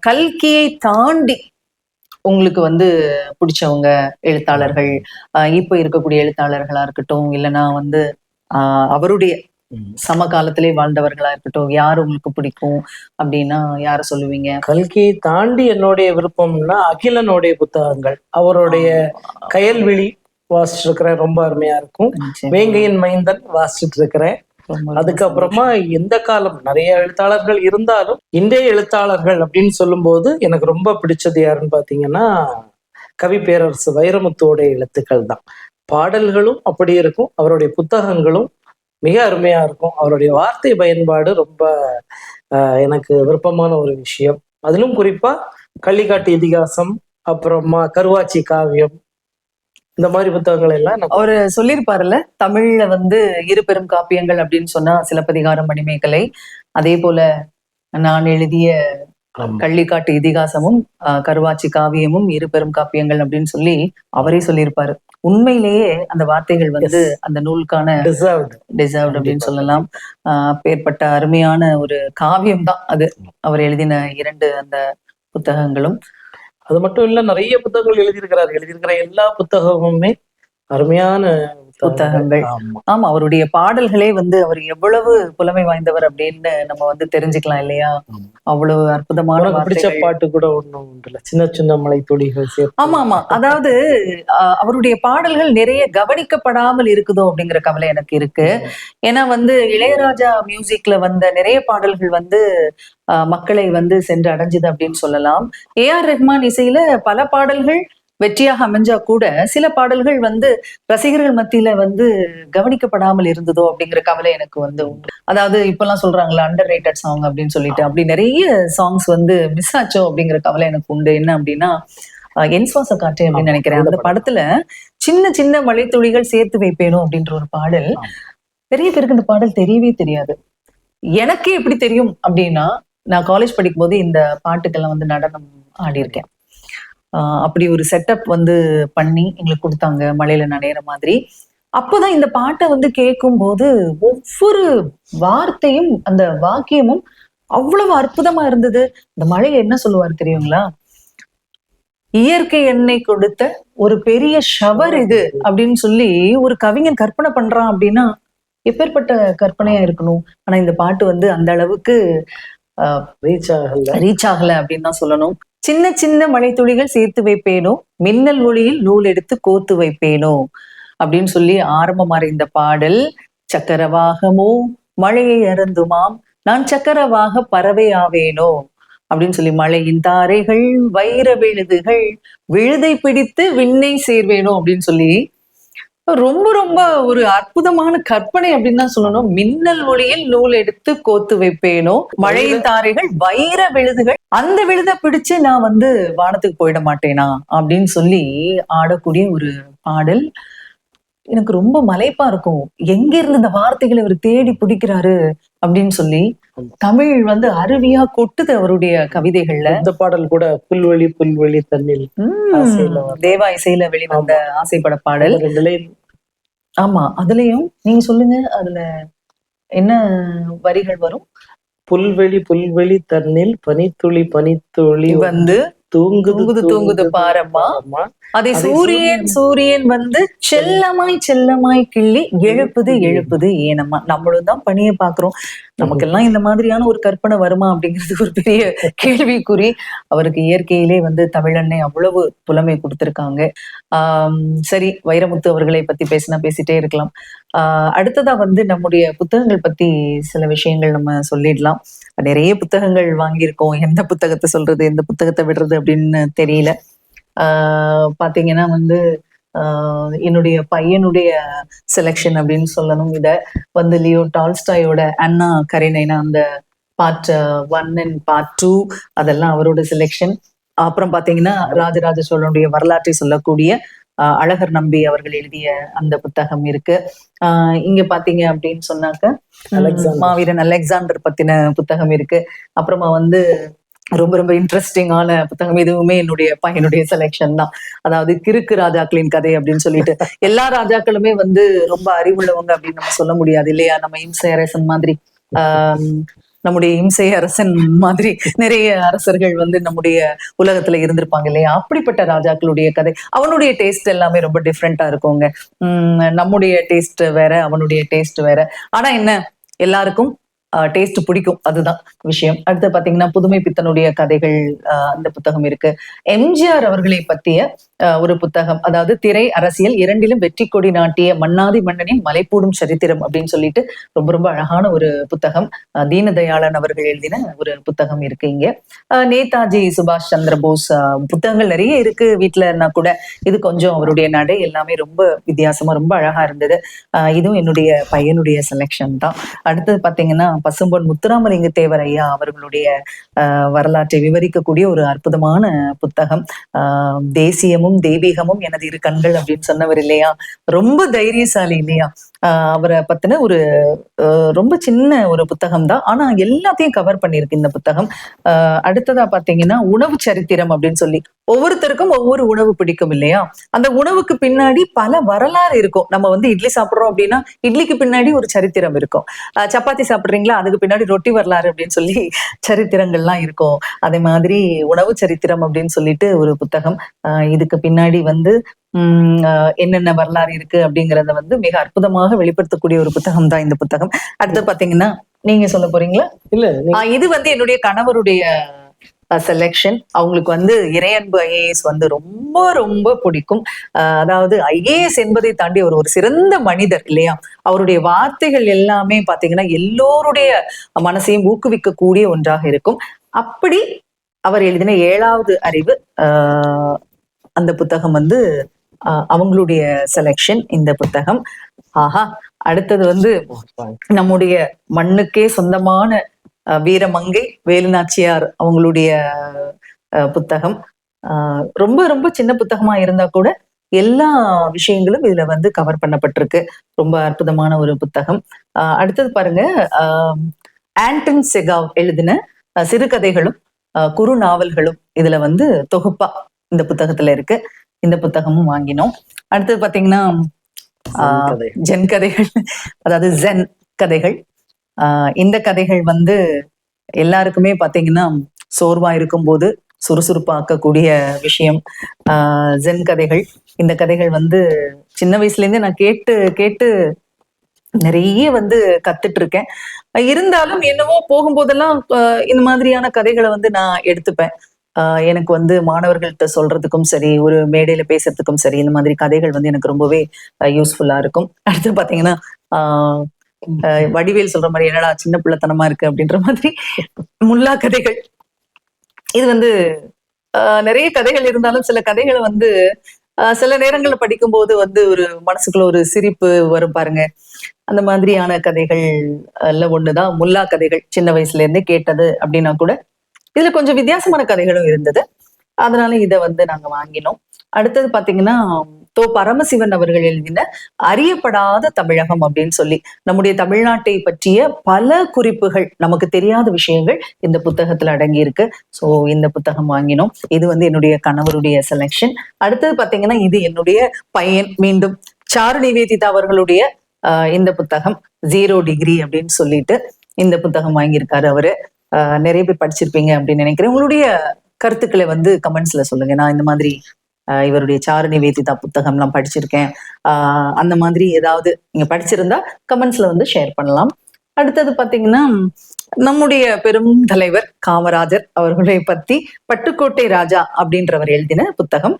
S1: கல்கியை தாண்டி உங்களுக்கு வந்து பிடிச்சவங்க எழுத்தாளர்கள், இப்ப இருக்கக்கூடிய எழுத்தாளர்களா இருக்கட்டும், இல்லைன்னா வந்து அவருடைய சமகாலத்திலே வாழ்ந்தவர்களா இருக்கட்டும், யார் உங்களுக்கு பிடிக்கும் அப்படின்னா யார சொல்லுவீங்க?
S2: கல்கியை தாண்டி என்னுடைய விருப்பம்னா அகிலனுடைய புத்தகங்கள், அவருடைய கயல்விழி வாசிச்சுட்டு இருக்கிறேன், ரொம்ப அருமையா இருக்கும்.
S1: நிச்சயமா.
S2: வேங்கையின் மைந்தன் வாசிச்சுட்டு இருக்கிறேன்.
S1: ரொம்ப
S2: அதுக்கப்புறமா இந்த காலம் நிறைய எழுத்தாளர்கள் இருந்தாலும் இன்றைய எழுத்தாளர்கள் அப்படின்னு சொல்லும்போது எனக்கு ரொம்ப பிடிச்சது யாருன்னு பாத்தீங்கன்னா கவி பேரரசு வைரமுத்துவோட எழுத்துக்கள் தான். பாடல்களும் அப்படி இருக்கும், அவருடைய புத்தகங்களும் மிக அருமையா இருக்கும். அவருடைய வார்த்தை பயன்பாடு ரொம்ப எனக்கு விருப்பமான ஒரு விஷயம். அதிலும் குறிப்பா கள்ளிக்காட்டு இதிகாசம், அப்புறமா கருவாச்சி காவியம், இந்த மாதிரி புத்தகங்கள் எல்லாம்
S1: அவரு சொல்லியிருப்பாருல்ல, தமிழ்ல வந்து இரு பெரும் காப்பியங்கள் அப்படின்னு சொன்னா சிலப்பதிகாரம், மணிமேகலை, அதே போல நான் எழுதிய கள்ளிக்காட்டு இதிகாசமும் கருவாச்சி காவியமும் இரு பெரும் காப்பியங்கள் அப்படின்னு சொல்லி அவரே சொல்லியிருப்பாரு. உண்மையிலேயே அந்த வார்த்தைகள் வந்து அந்த நூலுக்கான டிசர்வ்ட் அப்படின்னு சொல்லலாம். பேர்பட்ட அருமையான ஒரு காவியம் தான் அது, அவர் எழுதின 2 அந்த புத்தகங்களும்.
S2: அது மட்டும் இல்ல, நிறைய புத்தகங்கள் எழுதியிருக்கிற எல்லா புத்தகமுமே அருமையான
S1: புத்தகங்கள். ஆமா, அவருடைய பாடல்களே வந்து அவர் எவ்வளவு புலமை வாய்ந்தவர் அப்படின்னு நம்ம வந்து தெரிஞ்சுக்கலாம் இல்லையா? அவ்வளவு அற்புதமான
S2: பிடிச்ச பாட்டு கூட ஒண்ணும் உண்டுல, சின்ன சின்ன மலை துளிகள்.
S1: ஆமா ஆமா, அதாவது அவருடைய பாடல்கள் நிறைய கவனிக்கப்படாமல் இருக்குதோ அப்படிங்கிற கவலை எனக்கு இருக்கு. ஏன்னா வந்து இளையராஜா மியூசிக்ல வந்த நிறைய பாடல்கள் வந்து மக்களை வந்து சென்று அடைஞ்சுது அப்படின்னு சொல்லலாம். ஏஆர் ரஹ்மான் இசையில பல பாடல்கள் வெற்றியாக அமைஞ்சா கூட சில பாடல்கள் வந்து ரசிகர்கள் மத்தியில வந்து கவனிக்கப்படாமல் இருந்ததோ அப்படிங்கிற கவலை எனக்கு வந்து உண்டு. அதாவது இப்பெல்லாம் சொல்றாங்களா அண்டர் ரேட்டட் சாங் அப்படின்னு சொல்லிட்டு, அப்படி நிறைய சாங்ஸ் வந்து மிஸ் ஆச்சோ அப்படிங்கிற கவலை எனக்கு உண்டு. என்ன அப்படின்னா என் சுவாச காற்று அப்படின்னு நினைக்கிறேன். அந்த படத்துல சின்ன சின்ன மழைத்துளிகள் சேர்த்து வைப்பேனோ அப்படின்ற ஒரு பாடல், நிறைய பேருக்கு இந்த பாடல் தெரியவே தெரியாது. எனக்கே எப்படி தெரியும் அப்படின்னா, நான் காலேஜ் படிக்கும் போது இந்த பாட்டுக்கெல்லாம் வந்து நடனம் ஆடி இருக்கேன். அப்படி ஒரு செட்டப் வந்து பண்ணி எங்களுக்கு கொடுத்தாங்க, மழையில நனையிற மாதிரி. அப்போதான் இந்த பாட்டை வந்து கேட்கும் போது ஒவ்வொரு வார்த்தையும் அந்த வாக்கியமும் அவ்வளவு அற்புதமா இருந்தது. இந்த மழையை என்ன சொல்லுவார் தெரியுங்களா? இயற்கை எண்ணெய் கொடுத்த ஒரு பெரிய ஷவர் இது அப்படின்னு சொல்லி ஒரு கவிஞன் கற்பனை பண்றான் அப்படின்னா எப்பேற்பட்ட கற்பனையா இருக்கணும். ஆனா இந்த பாட்டு வந்து அந்த அளவுக்கு ரீச் ஆகல அப்படின்னு தான் சொல்லணும். சின்ன சின்ன மழை துளிகள் சேர்த்து வைப்பேனோ, மின்னல் ஒளியில் நூல் எடுத்து கோத்து வைப்பேனோ அப்படின்னு சொல்லி ஆரம்பமாற இந்த பாடல், சக்கரவாகமோ மழையை அருந்துமாம், நான் சக்கரவாக பறவை ஆவேனோ அப்படின்னு சொல்லி, மழையின் தாரைகள் வைர விழுதுகள் விழுதை பிடித்து விண்ணை சேர்வேனோ அப்படின்னு சொல்லி ரொம்ப ரொம்ப ஒரு அற்புதமான கற்பனை அப்படின்னு தான் சொல்லணும். மின்னல் ஒளியில் நூல் எடுத்து கோத்து வைப்பேனோ, மழையின் தாரைகள் வைர விழுதுகள், அந்த விழுத பிடிச்சு நான் வந்து வானத்துக்கு போயிட மாட்டேனா அப்படின்னு சொல்லி ஆடக்கூடிய ஒரு பாடல். எனக்கு ரொம்ப மலைப்பா இருக்கும், எங்க இருந்து இந்த வார்த்தைகளை அவர் தேடி பிடிக்கிறாரு அப்படின்னு சொல்லி. தமிழ் வந்து அருவியா கொட்டுது அவருடைய கவிதைகள்ல.
S2: இந்த பாடல் கூட புல்வெளி புல்வெளி தண்ணில்
S1: தேவா இசையில வெளிவந்த ஆசைப்பட பாடல். ஆமா, அதுலயும் நீங்க சொல்லுங்க, அதுல என்ன வரிகள் வரும்?
S2: புல்வெளி புல்வெளி தண்ணில் பனித்துளி பனித்துளி வந்து தூங்குது தூங்குது பாரம்மா,
S1: அதை சூரியன் சூரியன் வந்து செல்லமாய் செல்லமாய் கிள்ளி எழுப்புது எழுப்புது ஏனம்மா. நம்மளும் தான் பணியை பாக்குறோம், நமக்கெல்லாம் இந்த மாதிரியான ஒரு கற்பனை வருமா அப்படிங்கிறது ஒரு பெரிய கேள்விக்குறி. அவருக்கு இயற்கையிலே வந்து தமிழன்னை அவ்வளவு புலமை கொடுத்திருக்காங்க. சரி, வைரமுத்து அவர்களை பத்தி பேசிட்டே இருக்கலாம். அடுத்ததா வந்து நம்முடைய புத்தகங்கள் பத்தி சில விஷயங்கள் நம்ம சொல்லிடலாம். நிறைய புத்தகங்கள் வாங்கியிருக்கோம், எந்த புத்தகத்தை சொல்றது எந்த புத்தகத்தை விடுறது அப்படின்னு தெரியல. பாத்தீங்கன்னா வந்து என்னுடைய பையனுடைய செலெக்ஷன் அப்படின்னு சொல்லணும். இத வந்து லியோ டால்ஸ்டாயோட அண்ணா கரீனைனா அந்த பார்ட் 1 and part 2 அதெல்லாம் அவரோட செலெக்ஷன். அப்புறம் பாத்தீங்கன்னா ராஜராஜ சோழனுடைய வரலாற்றை சொல்லக்கூடிய அழகர் நம்பி அவர்கள் எழுதிய அந்த புத்தகம் இருக்கு. இங்க பாத்தீங்க அப்படின்னு சொன்னாக்க மாவீரன் அலெக்சாண்டர் பத்தின புத்தகம் இருக்கு. அப்புறமா வந்து ரொம்ப ரொம்ப இன்ட்ரெஸ்டிங்கான புத்தகம். இதுவுமே என்னுடைய பையனுடைய செலெக்ஷன் தான். அதாவது கிறுக்கு ராஜாக்களின் கதை அப்படின்னு சொல்லிட்டு. எல்லா ராஜாக்களுமே வந்து ரொம்ப அறிவுள்ளவங்க அப்படின்னு நம்ம சொல்ல முடியாது இல்லையா? நம்ம இம்சை அரசன் மாதிரி ஆஹ் நம்முடைய இம்சை அரசன் மாதிரி நிறைய அரசர்கள் வந்து நம்முடைய உலகத்துல இருந்திருப்பாங்க இல்லையா? அப்படிப்பட்ட ராஜாக்களுடைய கதை. அவனுடைய டேஸ்ட் எல்லாமே ரொம்ப டிஃப்ரெண்டா இருக்குங்க. நம்முடைய டேஸ்ட் வேற, அவனுடைய டேஸ்ட் வேற. ஆனா என்ன, எல்லாருக்கும் டேஸ்ட் பிடிக்கும், அதுதான் விஷயம். அடுத்து பாத்தீங்கன்னா புதுமை பித்தனுடைய கதைகள், அந்த புத்தகம் இருக்கு. எம்ஜிஆர் அவர்களை பற்றிய ஒரு புத்தகம், அதாவது திரை அரசியல் இரண்டிலும் வெற்றி கொடி நாட்டிய மன்னாதி மன்னனின் மலைப்பூடும் சரித்திரம் அப்படின்னு சொல்லிட்டு ரொம்ப ரொம்ப அழகான ஒரு புத்தகம். தீனதயாளன் அவர்கள் எழுதின ஒரு புத்தகம் இருக்கு இங்க. நேதாஜி சுபாஷ் சந்திர போஸ் புத்தகங்கள் நிறைய இருக்கு வீட்டுலன்னா கூட, இது கொஞ்சம் அவருடைய நடை எல்லாமே ரொம்ப வித்தியாசமா ரொம்ப அழகா இருந்தது. இதுவும் என்னுடைய பையனுடைய செலெக்ஷன் தான். அடுத்தது பாத்தீங்கன்னா பசும்பொன் முத்துராமலிங்க தேவர் ஐயா அவர்களுடைய வரலாற்றை விவரிக்கக்கூடிய ஒரு அற்புதமான புத்தகம். தேசியமும் தெய்வீகமும் எனது இரு கண்கள் அப்படின்னு சொன்னவர் இல்லையா? ரொம்ப தைரியசாலி இல்லையா? அவரை பத்தின ஒரு ரொம்ப சின்ன ஒரு புத்தகம் தான், ஆனா எல்லாத்தையும் கவர் பண்ணியிருக்கு இந்த புத்தகம். அடுத்ததா பாத்தீங்கன்னா உணவு சரித்திரம் அப்படின்னு சொல்லி, ஒவ்வொருத்தருக்கும் ஒவ்வொரு உணவு பிடிக்கும் இல்லையா? அந்த உணவுக்கு பின்னாடி பல வரலாறு இருக்கும். நம்ம வந்து இட்லி சாப்பிடுறோம் அப்படின்னா இட்லிக்கு பின்னாடி ஒரு சரித்திரம் இருக்கும். சப்பாத்தி சாப்பிடுறீங்களா, அதுக்கு பின்னாடி ரொட்டி வரலாறு அப்படின்னு சொல்லி சரித்திரங்கள்லாம் இருக்கும். அதே மாதிரி உணவு சரித்திரம் அப்படின்னு சொல்லிட்டு ஒரு புத்தகம். இதுக்கு பின்னாடி வந்து என்னென்ன வரலாறு இருக்கு அப்படிங்கறத வந்து மிக அற்புதமாக வெளிப்படுத்தக்கூடிய ஒரு புத்தகம் தான் இந்த புத்தகம். அடுத்து பாத்தீங்கன்னா நீங்க சொல்ல போறீங்களா?
S2: இல்ல,
S1: இது வந்து என்னுடைய கணவருடைய செலெக்ஷன். அவங்களுக்கு வந்து இறையன்பு ஐஏஎஸ் வந்து ரொம்ப ரொம்ப பிடிக்கும். அதாவது ஐஏஎஸ் என்பதை தாண்டி அவர் ஒரு சிறந்த மனிதர் இல்லையா? அவருடைய வார்த்தைகள் எல்லாமே பாத்தீங்கன்னா எல்லோருடைய மனசையும் ஊக்குவிக்கக்கூடிய ஒன்றாக இருக்கும். அப்படி அவர் எழுதின 7வது அறிவு அந்த புத்தகம் வந்து அவங்களுடைய செலெக்ஷன் இந்த புத்தகம். ஆஹா, அடுத்தது வந்து நம்முடைய மண்ணுக்கே சொந்தமான வீரமங்கை வேலுநாச்சியார் அவங்களுடைய புத்தகம். ரொம்ப ரொம்ப சின்ன புத்தகமா இருந்தா கூட எல்லா விஷயங்களும் இதுல வந்து கவர் பண்ணப்பட்டிருக்கு. ரொம்ப அற்புதமான ஒரு புத்தகம். அடுத்தது பாருங்க, ஆண்டன் செகாவ் எழுதின சிறுகதைகளும் குறு நாவல்களும் இதுல வந்து தொகுப்பா இந்த புத்தகத்துல இருக்கு. இந்த புத்தகமும் வாங்கினோம். அடுத்தது பாத்தீங்கன்னா ஜென் கதைகள், அதாவது ஜென் கதைகள். இந்த கதைகள் வந்து எல்லாருக்குமே பாத்தீங்கன்னா சோர்வா இருக்கும்போது சுறுசுறுப்பாக்கக்கூடிய விஷயம். ஜென் கதைகள், இந்த கதைகள் வந்து சின்ன வயசுல இருந்தே நான் கேட்டு கேட்டு நிறைய வந்து கத்துட்டு இருக்கேன். இருந்தாலும் என்னவோ போகும்போதெல்லாம் இந்த மாதிரியான கதைகளை வந்து நான் எடுத்துப்பேன். எனக்கு வந்து மாணவர்கள்ட்ட சொல்றதுக்கும் சரி, ஒரு மேடையில பேசுறதுக்கும் சரி, இந்த மாதிரி கதைகள் வந்து எனக்கு ரொம்பவே யூஸ்ஃபுல்லா இருக்கும். அடுத்து பாத்தீங்கன்னா வடிவேல் சொல்ற மாதிரி என்னடா சின்ன பிள்ளைத்தனமா இருக்கு அப்படின்ற மாதிரி முல்லா கதைகள். இது வந்து நிறைய கதைகள் இருந்தாலும் சில கதைகளை வந்து சில நேரங்கள்ல படிக்கும்போது வந்து ஒரு மனசுக்குள்ள ஒரு சிரிப்பு வரும் பாருங்க. அந்த மாதிரியான கதைகள் ஒண்ணுதான் முல்லா கதைகள். சின்ன வயசுல இருந்தே கேட்டது அப்படின்னா கூட இதுல கொஞ்சம் வித்தியாசமான கதைகளும் இருந்தது. அதனால இதை வந்து நாங்க வாங்கினோம். அடுத்தது பாத்தீங்கன்னா பரமசிவன் அவர்கள் எழுதின அறியப்படாத தமிழகம் அப்படின்னு சொல்லி நம்முடைய தமிழ்நாட்டை பற்றிய பல குறிப்புகள், நமக்கு தெரியாத விஷயங்கள் இந்த புத்தகத்துல அடங்கி இருக்கு. ஸோ இந்த புத்தகம் வாங்கினோம். இது வந்து என்னுடைய கணவருடைய செலெக்ஷன். அடுத்தது பாத்தீங்கன்னா இது என்னுடைய பையன், மீண்டும் சாரு நிவேதிதா அவர்களுடைய இந்த புத்தகம் 0 டிகிரி அப்படின்னு சொல்லிட்டு இந்த புத்தகம் வாங்கியிருக்காரு அவரு. நிறைய பேர் படிச்சிருப்பீங்க அப்படின்னு நினைக்கிறேன். உங்களுடைய கருத்துக்களை வந்து கமெண்ட்ஸ்ல சொல்லுங்க. நான் இந்த மாதிரி இவருடைய சாரு நிவேதிதா புத்தகம்லாம் படிச்சிருக்கேன். அந்த மாதிரி ஏதாவது நீங்க படிச்சிருந்தா கமெண்ட்ஸ்ல வந்து ஷேர் பண்ணலாம். அடுத்தது பாத்தீங்கன்னா நம்முடைய பெரும் தலைவர் காமராஜர் அவர்களை பத்தி பட்டுக்கோட்டை ராஜா அப்படின்றவர் எழுதின புத்தகம்.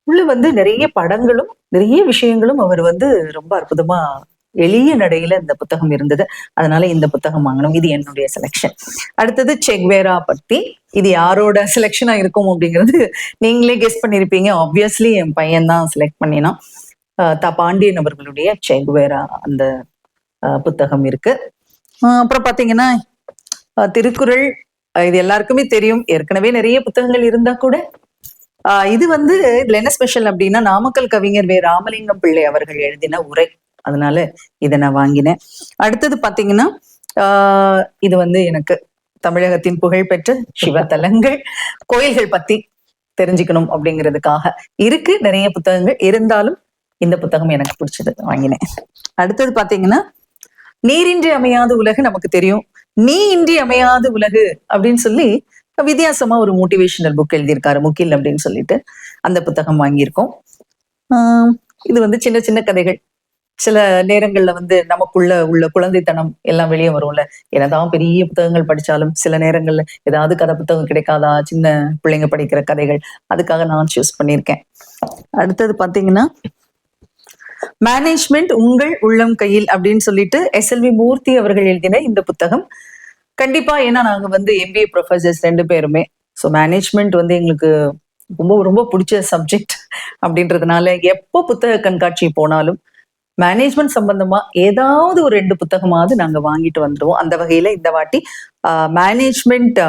S1: உள்ள வந்து நிறைய படங்களும் நிறைய விஷயங்களும் அவர் வந்து ரொம்ப அற்புதமா எளிய நடையில இந்த புத்தகம் இருந்தது. அதனால இந்த புத்தகம் வாங்கணும். இது என்னுடைய செலெக்ஷன். அடுத்தது செக்வேரா பத்தி. இது யாரோட செலெக்ஷனா இருக்கும் அப்படிங்கிறது நீங்களே கெஸ் பண்ணிருப்பீங்க. ஆப்வியஸ்லி என் பையன் தான் செலக்ட் பண்ணினான். பாண்டியன் அவர்களுடைய செக்வேரா அந்த புத்தகம் இருக்கு. அப்புறம் பாத்தீங்கன்னா திருக்குறள், இது எல்லாருக்குமே தெரியும். ஏற்கனவே நிறைய புத்தகங்கள் இருந்தா கூட இது வந்து இதுல என்ன ஸ்பெஷல் அப்படின்னா நாமக்கல் கவிஞர் வே ராமலிங்கம் பிள்ளை அவர்கள் எழுதின உரை. அதனால இதை நான் வாங்கினேன். அடுத்தது பாத்தீங்கன்னா இது வந்து எனக்கு தமிழகத்தின் புகழ்பெற்ற சிவத்தலங்கள், கோயில்கள் பத்தி தெரிஞ்சுக்கணும் அப்படிங்கிறதுக்காக இருக்கு நிறைய புத்தகங்கள். இருந்தாலும் இந்த புத்தகம் எனக்கு பிடிச்சது, வாங்கினேன். அடுத்தது பாத்தீங்கன்னா, நீரின்றி அமையாத உலகு நமக்கு தெரியும், நீ இன்றி அமையாத உலகு அப்படின்னு சொல்லி வித்தியாசமா ஒரு மோட்டிவேஷனல் புக் எழுதியிருக்காரு முகில் அப்படின்னு சொல்லிட்டு, அந்த புத்தகம் வாங்கியிருக்கோம். இது வந்து சின்ன சின்ன கதைகள். சில நேரங்கள்ல வந்து நமக்குள்ள உள்ள குழந்தைத்தனம் எல்லாம் வெளியே வரும்ல. என்னதான் பெரிய புத்தகங்கள் படிச்சாலும் சில நேரங்கள்ல ஏதாவது கதை புத்தகம் கிடைக்காதா, சின்ன பிள்ளைங்க படிக்கிற கதைகள், அதுக்காக நான் சூஸ் பண்ணியிருக்கேன். அடுத்தது பாத்தீங்கன்னா, மேனேஜ்மெண்ட் உங்கள் உள்ளம் கையில் அப்படின்னு சொல்லிட்டு SLV மூர்த்தி அவர்கள் எழுதின இந்த புத்தகம். கண்டிப்பா, ஏன்னா நாங்க வந்து MBA ப்ரொஃபசர்ஸ் 2 பேருமே. ஸோ மேனேஜ்மெண்ட் வந்து எங்களுக்கு ரொம்ப ரொம்ப பிடிச்ச சப்ஜெக்ட் அப்படின்றதுனால எப்போ புத்தக கண்காட்சி போனாலும் மேனேஜ்மெண்ட் சம்பந்தமா ஏதாவது ஒரு 2 புத்தகமாவது நாங்க வாங்கிட்டு வந்துடுவோம். அந்த வகையில இந்த வாட்டி மேனேஜ்மெண்ட்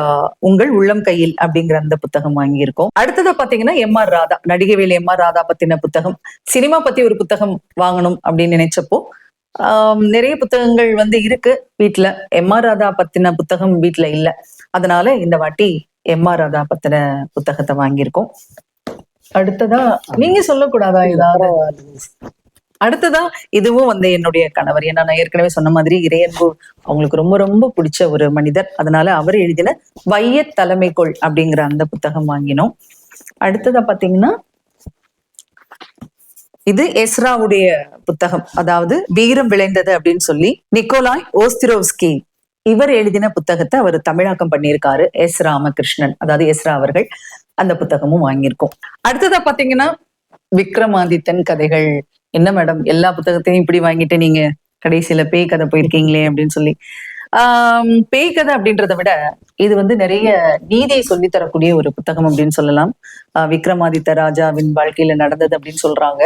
S1: உங்கள் உள்ளம் கையில் அப்படிங்கிற அந்த புத்தகம் வாங்கியிருக்கோம். அடுத்ததா பாத்தீங்கன்னா, MR ராதா, நடிகைவேல் MR ராதா பத்தின புத்தகம். சினிமா பத்தி ஒரு புத்தகம் வாங்கணும் அப்படின்னு நினைச்சப்போ நிறைய புத்தகங்கள் வந்து இருக்கு வீட்டுல. MR ராதா பத்தின புத்தகம் வீட்டுல இல்ல. அதனால இந்த வாட்டி MR ராதா பத்தின புத்தகத்தை வாங்கியிருக்கோம். அடுத்ததா நீங்க சொல்லக்கூடாதா ஏதாவது? அடுத்ததா இதுவும் வந்து என்னுடைய கணவர், ஏன்னா நான் ஏற்கனவே சொன்ன மாதிரி இறையன்பு அவங்களுக்கு ரொம்ப ரொம்ப பிடிச்ச ஒரு மனிதர். அதனால அவர் எழுதின வைய தலைமைக்குள் அப்படிங்கிற அந்த புத்தகம் வாங்கினோம். அடுத்ததா பாத்தீங்கன்னா, இது எஸ்ராவுடைய புத்தகம், அதாவது வீரம் விளைந்தது அப்படின்னு சொல்லி நிக்கோலாய் ஓஸ்திரோவ்ஸ்கி இவர் எழுதின புத்தகத்தை அவர் தமிழாக்கம் பண்ணியிருக்காரு, S ராமகிருஷ்ணன், அதாவது எஸ்ரா அவர்கள். அந்த புத்தகமும் வாங்கியிருக்கோம். அடுத்ததா பாத்தீங்கன்னா, விக்ரமாதித்தன் கதைகள். என்ன மேடம் எல்லா புத்தகத்தையும் இப்படி வாங்கிட்டு நீங்க கடைசியில பேய் கதை போயிருக்கீங்களே அப்படின்னு சொல்லி. பேய் கதை அப்படின்றத விட இது வந்து நிறைய நீதியை சொல்லி தரக்கூடிய ஒரு புத்தகம் அப்படின்னு சொல்லலாம். விக்ரமாதித்த ராஜாவின் வாழ்க்கையில நடந்தது அப்படின்னு சொல்றாங்க.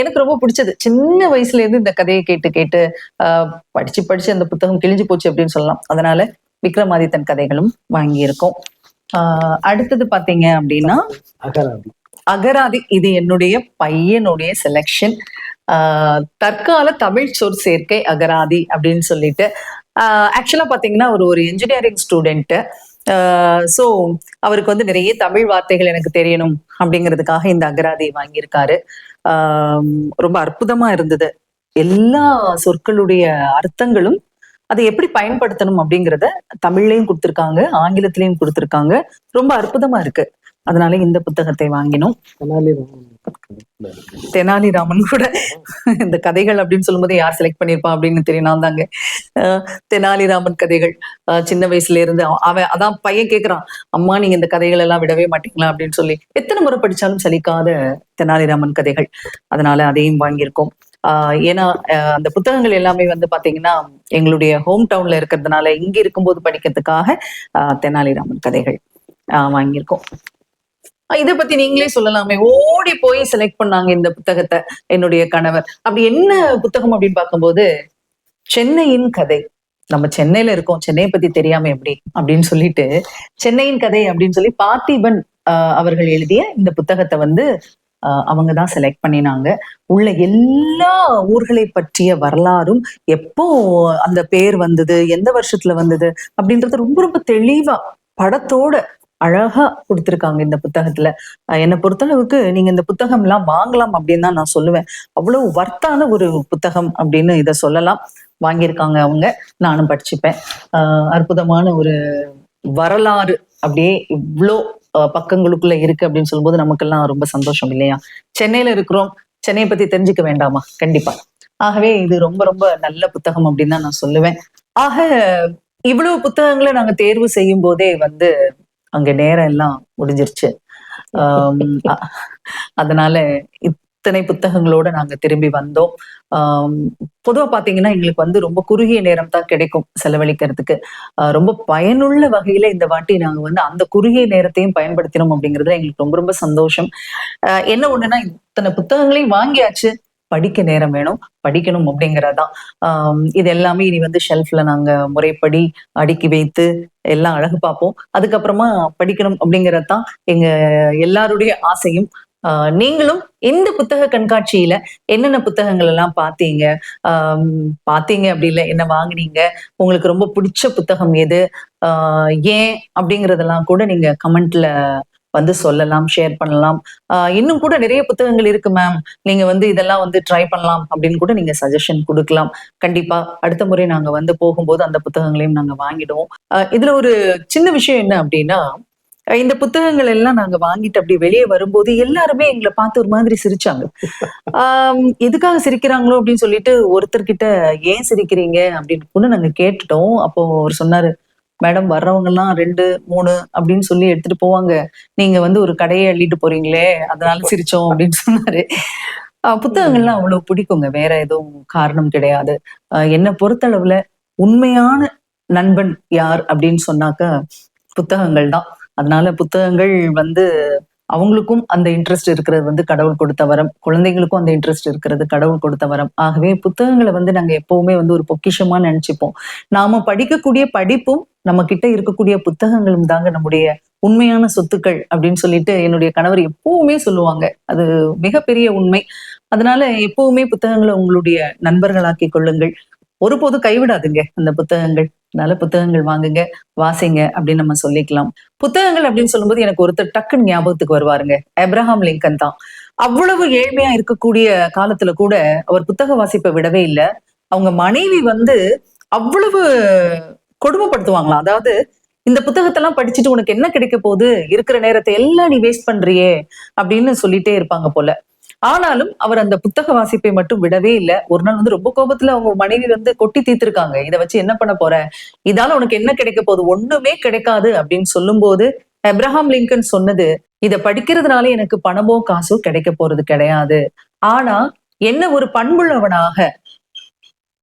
S1: எனக்கு ரொம்ப பிடிச்சது. சின்ன வயசுல இருந்து இந்த கதையை கேட்டு கேட்டு படிச்சு படிச்சு அந்த புத்தகம் கிழிஞ்சு போச்சு அப்படின்னு சொல்லலாம். அதனால விக்ரமாதித்தன் கதைகளும் வாங்கியிருக்கோம். அடுத்தது பாத்தீங்க அப்படின்னா, அகராதி. இது என்னுடைய பையனுடைய செலக்ஷன். தற்கால தமிழ் சொற் சேர்க்கை அகராதி அப்படின்னு சொல்லிட்டு. ஆக்சுவலா பாத்தீங்கன்னா, ஒரு இன்ஜினியரிங் ஸ்டூடெண்ட். ஸோ அவருக்கு வந்து நிறைய தமிழ் வார்த்தைகள் எனக்கு தெரியணும் அப்படிங்கிறதுக்காக இந்த அகராதி வாங்கியிருக்காரு. ரொம்ப அற்புதமா இருந்தது. எல்லா சொற்களுடைய அர்த்தங்களும் அதை எப்படி பயன்படுத்தணும் அப்படிங்கிறத தமிழ்லையும் கொடுத்துருக்காங்க, ஆங்கிலத்திலையும் கொடுத்துருக்காங்க. ரொம்ப அற்புதமா இருக்கு. அதனால இந்த புத்தகத்தை வாங்கினோம். தெனாலிராமன் கூட இந்த கதைகள் அப்படின்னு சொல்லும்போது யார் செலக்ட் பண்ணிருப்பா அப்படின்னு தெரியும். நான் தாங்க. தெனாலிராமன் கதைகள். சின்ன வயசுல இருந்து அவன் அதான் பையன் கேட்கிறான், அம்மா நீங்க இந்த கதைகள் எல்லாம் விடவே மாட்டீங்களா அப்படின்னு சொல்லி. எத்தனை முறை படிச்சாலும் சலிக்காத தெனாலிராமன் கதைகள். அதனால அதையும் வாங்கியிருக்கோம். ஏன்னா அந்த புத்தகங்கள் எல்லாமே வந்து பாத்தீங்கன்னா எங்களுடைய ஹோம் டவுன்ல இருக்கிறதுனால இங்க இருக்கும்போது படிக்கிறதுக்காக தெனாலிராமன் கதைகள் வாங்கியிருக்கோம். இதை பத்தி நீங்களே சொல்லலாமே. ஓடி போய் செலக்ட் பண்ணாங்க இந்த புத்தகத்தை என்னுடைய கணவர். அப்படி என்ன புத்தகம் அப்படின்னு பார்க்கும்போது, சென்னையின் கதை. நம்ம சென்னையில இருக்கோம், சென்னையை பத்தி தெரியாம எப்படி அப்படின்னு சொல்லிட்டு சென்னையின் கதை அப்படின்னு சொல்லி பார்த்திபன் அவர்கள் எழுதிய இந்த புத்தகத்தை வந்து அவங்கதான் செலக்ட் பண்ணினாங்க. உள்ள எல்லா ஊர்களை பற்றிய வரலாறும், எப்போ அந்த பேர் வந்தது, எந்த வருஷத்துல வந்தது அப்படின்றது ரொம்ப ரொம்ப தெளிவா படத்தோட அழகா கொடுத்திருக்காங்க இந்த புத்தகத்துல. என்னை பொறுத்தளவுக்கு நீங்க இந்த புத்தகம் எல்லாம் வாங்கலாம் அப்படின்னு தான் நான் சொல்லுவேன். அவ்வளவு வர்த்தான ஒரு புத்தகம் அப்படின்னு இதை சொல்லலாம். வாங்கியிருக்காங்க அவங்க, நானும் படிச்சுப்பேன். அற்புதமான ஒரு வரலாறு அப்படியே இவ்வளோ பக்கங்களுக்குள்ள இருக்கு அப்படின்னு சொல்லும்போது நமக்கெல்லாம் ரொம்ப சந்தோஷம் இல்லையா? சென்னையில இருக்கிறோம், சென்னையை பத்தி தெரிஞ்சுக்க வேண்டாமா? கண்டிப்பா. ஆகவே இது ரொம்ப ரொம்ப நல்ல புத்தகம் அப்படின்னு தான் நான் சொல்லுவேன். ஆக இவ்வளவு புத்தகங்களை நாங்க தேர்வு செய்யும் போதே வந்து அங்க நேரம் எல்லாம் முடிஞ்சிருச்சு. அதனால இத்தனை புத்தகங்களோட நாங்க திரும்பி வந்தோம். பொதுவா பாத்தீங்கன்னா எங்களுக்கு வந்து ரொம்ப குறுகிய நேரம் தான் கிடைக்கும் செலவழிக்கிறதுக்கு. ரொம்ப பயனுள்ள வகையில இந்த வாட்டி நாங்க வந்து அந்த குறுகிய நேரத்தையும் பயன்படுத்தினோம் அப்படிங்கிறதுல எங்களுக்கு ரொம்ப ரொம்ப சந்தோஷம். என்ன ஒண்ணுன்னா, இத்தனை புத்தகங்களையும் வாங்கியாச்சு, படிக்க நேரம் வேணும், படிக்கணும் அப்படிங்கறதான். இது எல்லாமே இனி வந்து ஷெல்ஃப்ல நாங்க முறைப்படி அடுக்கி வைத்து எல்லாம் அழகு பார்ப்போம். அதுக்கப்புறமா படிக்கணும் அப்படிங்கறதுதான் எங்க எல்லாருடைய ஆசையும். நீங்களும் இந்த புத்தக கண்காட்சியில என்னென்ன புத்தகங்கள் எல்லாம் பார்த்தீங்க, ஆம், பார்த்தீங்க அப்படி இல்லை என்ன வாங்குனீங்க, உங்களுக்கு ரொம்ப பிடிச்ச புத்தகம் எது, ஏன் அப்படிங்கறதெல்லாம் கூட நீங்க கமெண்ட்ல வந்து சொல்லலாம், ஷேர் பண்ணலாம். இன்னும் கூட நிறைய புத்தகங்கள் இருக்கு மேம், நீங்க வந்து இதெல்லாம் வந்து ட்ரை பண்ணலாம் அப்படின்னு கூட நீங்க சஜஷன் கொடுக்கலாம். கண்டிப்பா அடுத்த முறை நாங்க வந்து போகும்போது அந்த புத்தகங்களையும் நாங்க வாங்கிடுவோம். இதுல ஒரு சின்ன விஷயம் என்ன அப்படின்னா, இந்த புத்தகங்கள் எல்லாம் நாங்க வாங்கிட்டு அப்படி வெளியே வரும்போது எல்லாருமே எங்களை பார்த்து ஒரு மாதிரி சிரிச்சாங்க. எதுக்காக சிரிக்கிறாங்களோ அப்படின்னு சொல்லிட்டு ஒருத்தர்கிட்ட ஏன் சிரிக்கிறீங்க அப்படின்னு கூட நாங்க கேட்டுட்டோம். அப்போ அவர் சொன்னாரு, மேடம் வர்றவங்க எல்லாம் 2, 3 அப்படின்னு சொல்லி எடுத்துட்டு போவாங்க. நீங்க வந்து ஒரு கடையை அள்ளிட்டு போறீங்களே அதனால சிரிச்சோம் அப்படின்னு சொன்னாரு. புத்தகங்கள்லாம் அவ்வளவு பிடிக்குங்க. வேற எதுவும் காரணம் கிடையாது. என்னை பொறுத்தளவுல உண்மையான நண்பன் யார் அப்படின்னு சொன்னாக்க புத்தகங்கள் தான். அதனால புத்தகங்கள் வந்து அவங்களுக்கும் அந்த இன்ட்ரெஸ்ட் இருக்கிறது வந்து கடவுள் கொடுத்த வரம். குழந்தைங்களுக்கும் அந்த இன்ட்ரெஸ்ட் இருக்கிறது கடவுள் கொடுத்த வரம். ஆகவே புத்தகங்களை வந்து நாங்க எப்பவுமே வந்து ஒரு பொக்கிஷமா நினைச்சுப்போம். நாம படிக்கக்கூடிய படிப்பும் நம்ம கிட்ட இருக்கக்கூடிய புத்தகங்களும் தாங்க நம்முடைய உண்மையான சொத்துக்கள் அப்படின்னு சொல்லிட்டு என்னுடைய கணவர் எப்பவுமே சொல்லுவாங்க. அது மிகப்பெரிய உண்மை. அதனால எப்பவுமே புத்தகங்களை உங்களுடைய நண்பர்களாக்கி கொள்ளுங்கள். ஒருபோதும் கைவிடாதுங்க அந்த புத்தகங்கள். அதனால புத்தகங்கள் வாங்குங்க, வாசிங்க அப்படின்னு நம்ம சொல்லிக்கலாம். புத்தகங்கள் அப்படின்னு சொல்லும்போது எனக்கு ஒருத்தர் டக்குன்னு ஞாபகத்துக்கு வருவாருங்க. அப்ரஹாம் லிங்கன் தான். அவ்வளவு ஏழ்மையா இருக்கக்கூடிய காலத்துல கூட அவர் புத்தக வாசிப்பை விடவே இல்லை. அவங்க மனைவி வந்து அவ்வளவு கொடுமைப்படுத்துவாங்களாம். அதாவது இந்த புத்தகத்தெல்லாம் படிச்சுட்டு உனக்கு என்ன கிடைக்க போகுது, இருக்கிற நேரத்தை எல்லாம் நீ வேஸ்ட் பண்றியே அப்படின்னு சொல்லிட்டே இருப்பாங்க போல. ஆனாலும் அவர் அந்த புத்தக வாசிப்பை மட்டும் விடவே இல்லை. ஒரு நாள் வந்து ரொம்ப கோபத்துல அவங்க மனைவி வந்து கொட்டி தீர்த்திருக்காங்க. இதை வச்சு என்ன பண்ண போற, இதால உனக்கு என்ன கிடைக்க போகுது, ஒண்ணுமே கிடைக்காது அப்படின்னு சொல்லும் போது அப்ரஹாம் லிங்கன் சொன்னது, இதை படிக்கிறதுனால எனக்கு பணமோ காசோ கிடைக்க போறது கிடையாது. ஆனா என்ன ஒரு பண்புள்ளவனாக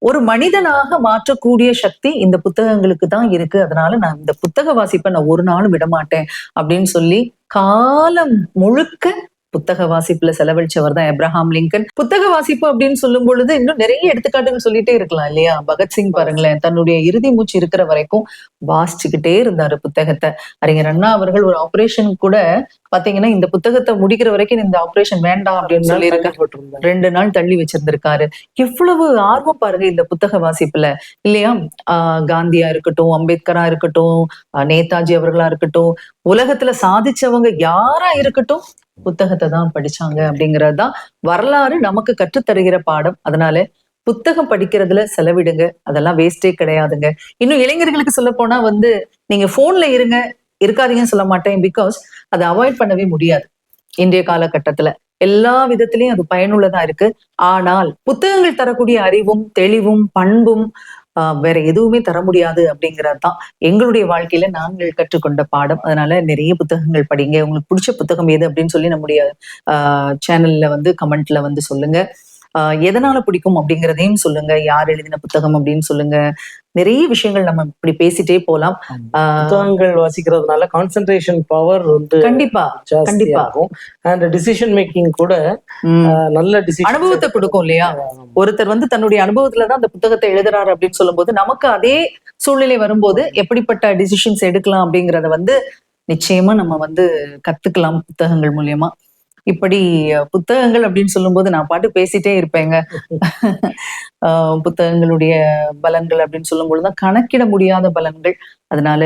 S1: ஒரு மனிதனாக மாற்றக்கூடிய சக்தி இந்த புத்தகங்களுக்கு தான் இருக்கு. அதனால நான் இந்த புத்தக வாசிப்பை நான் ஒரு நாளும் விடமாட்டேன் அப்படின்னு சொல்லி காலம் முழுக்க புத்தக வாசிப்புல செலவழிச்சவர் தான் அப்ரஹாம் லிங்கன். புத்தக வாசிப்பு அப்படின்னு சொல்லும் பொழுது இன்னும் நிறைய எடுத்துக்காட்டுகள் சொல்லிட்டே இருக்கலாம் இல்லையா? பகத்சிங் பாருங்களேன், தன்னுடைய இறுதி மூச்சு இருக்கிற வரைக்கும் வாசிச்சுக்கிட்டே இருந்தாரு புத்தகத்தை. அறிஞர் அண்ணா அவர்கள் ஒரு ஆபரேஷன் கூட பாத்தீங்கன்னா இந்த புத்தகத்தை முடிக்கிற வரைக்கும் இந்த ஆபரேஷன் வேண்டாம் அப்படின்னு சொல்லி இருக்காரு. 2 நாள் தள்ளி வச்சிருந்திருக்காரு. எவ்வளவு ஆர்வம் பாருங்க இந்த புத்தக வாசிப்புல இல்லையா? காந்தியா இருக்கட்டும், அம்பேத்கரா இருக்கட்டும், நேதாஜி அவர்களா இருக்கட்டும், உலகத்துல சாதிச்சவங்க யாரா இருக்கட்டும் புத்தகத்தை தான் படிச்சாங்க அப்படிங்கறதுதான் வரலாறு நமக்கு கற்றுத்தருகிற பாடம். அதனால புத்தகம் படிக்கிறதுல செலவிடுங்க, அதெல்லாம் வேஸ்டே கிடையாதுங்க. இன்னும் இளைஞர்களுக்கு சொல்ல போனா வந்து நீங்க போன்ல இருங்க, இருக்காதீங்கன்னு சொல்ல மாட்டேன். பிகாஸ் அதை அவாய்ட் பண்ணவே முடியாது. இன்றைய காலகட்டத்துல எல்லா விதத்திலையும் அது பயனுள்ளதா இருக்கு. ஆனால் புத்தகங்கள் தரக்கூடிய அறிவும் தெளிவும் பண்பும் வேற எதுவுமே தர முடியாது அப்படிங்கிறது தான் எங்களுடைய வாழ்க்கையில நாங்கள் கற்றுக்கொண்ட பாடம். அதனால நிறைய புத்தகங்கள் படிங்க. உங்களுக்கு பிடிச்ச புத்தகம் எது அப்படின்னு சொல்லி நம்முடைய சேனல்ல வந்து கமெண்ட்ல வந்து சொல்லுங்க. எதனால பிடிக்கும் அப்படிங்கிறதையும் சொல்லுங்க. யார் எழுதின புத்தகம் அப்படின்னு சொல்லுங்க. நிறைய விஷயங்கள் நம்ம இப்படி பேசிட்டே போலாம்.
S2: புத்தகங்கள் வாசிக்கிறதுனால கான்சென்ட்ரேஷன் பவர் வந்து
S1: கண்டிப்பா கண்டிப்பா
S2: அண்ட் டிசிஷன் மேக்கிங் கூட நல்ல
S1: அனுபவத்தை கொடுக்கும் இல்லையா? ஒருத்தர் வந்து தன்னுடைய அனுபவத்துலதான் அந்த புத்தகத்தை எழுதுறாரு அப்படின்னு சொல்லும் போது நமக்கு அதே சூழ்நிலை வரும்போது எப்படிப்பட்ட டிசிஷன்ஸ் எடுக்கலாம் அப்படிங்கறத வந்து நிச்சயமா நம்ம வந்து கத்துக்கலாம் புத்தகங்கள் மூலியமா. இப்படி புத்தகங்கள் அப்படின்னு சொல்லும் போது நான் பாட்டு பேசிட்டே இருப்பேங்க. புத்தகங்களுடைய பலன்கள் அப்படின்னு சொல்லும் பொழுதுதான் கணக்கிட முடியாத பலன்கள். அதனால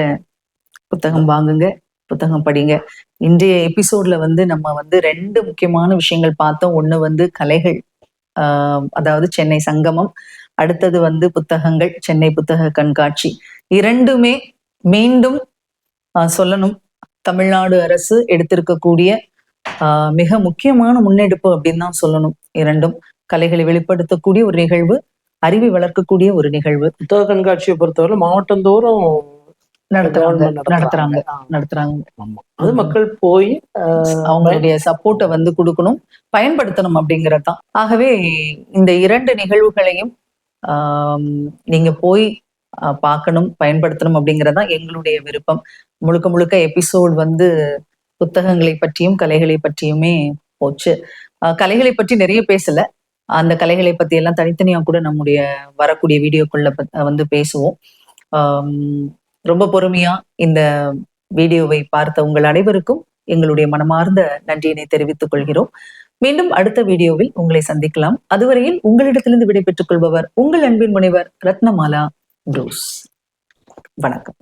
S1: புத்தகம் வாங்குங்க, புத்தகம் படிங்க. இன்றைய எபிசோட்ல வந்து நம்ம வந்து 2 முக்கியமான விஷயங்கள் பார்த்தோம். ஒண்ணு வந்து கலைகள், அதாவது சென்னை சங்கமம். அடுத்தது வந்து புத்தகங்கள், சென்னை புத்தக கண்காட்சி. இரண்டுமே மீண்டும் சொல்லணும், தமிழ்நாடு அரசு எடுத்திருக்கக்கூடிய மிக முக்கியமான முன்னெடுப்பு அப்படின்னு தான் சொல்லணும். இரண்டும் கலைகளை வெளிப்படுத்தக்கூடிய ஒரு நிகழ்வு, அறிவை வளர்க்கக்கூடிய ஒரு நிகழ்வு.
S2: புத்தக கண்காட்சியை பொறுத்தவரை மாவட்டந்தோறும்
S1: நடத்துறாங்க.
S2: அது மக்கள் போய்
S1: அவங்களுடைய சப்போர்ட்டை வந்து கொடுக்கணும், பயன்படுத்தணும் அப்படிங்கறதுதான். ஆகவே இந்த 2 நிகழ்வுகளையும் நீங்க போய் பார்க்கணும், பயன்படுத்தணும் அப்படிங்கறதுதான் எங்களுடைய விருப்பம். முழுக்க முழுக்க எபிசோட் வந்து புத்தகங்களை பற்றியும் கலைகளை பற்றியுமே போச்சு. கலைகளை பற்றி நிறைய பேசல. அந்த கலைகளை பத்தி எல்லாம் தனித்தனியா கூட நம்முடைய வரக்கூடிய வீடியோக்குள்ள வந்து பேசுவோம். ரொம்ப பொறுமையா இந்த வீடியோவை பார்த்த உங்கள் அனைவருக்கும் எங்களுடைய மனமார்ந்த நன்றியினை தெரிவித்துக் கொள்கிறோம். மீண்டும் அடுத்த வீடியோவில் உங்களை சந்திக்கலாம். அதுவரையில் உங்களிடத்திலிருந்து விடைபெற்றுக் கொள்பவர் உங்கள் அன்பின் முனைவர் ரத்னமாலா புரூஸ். வணக்கம்.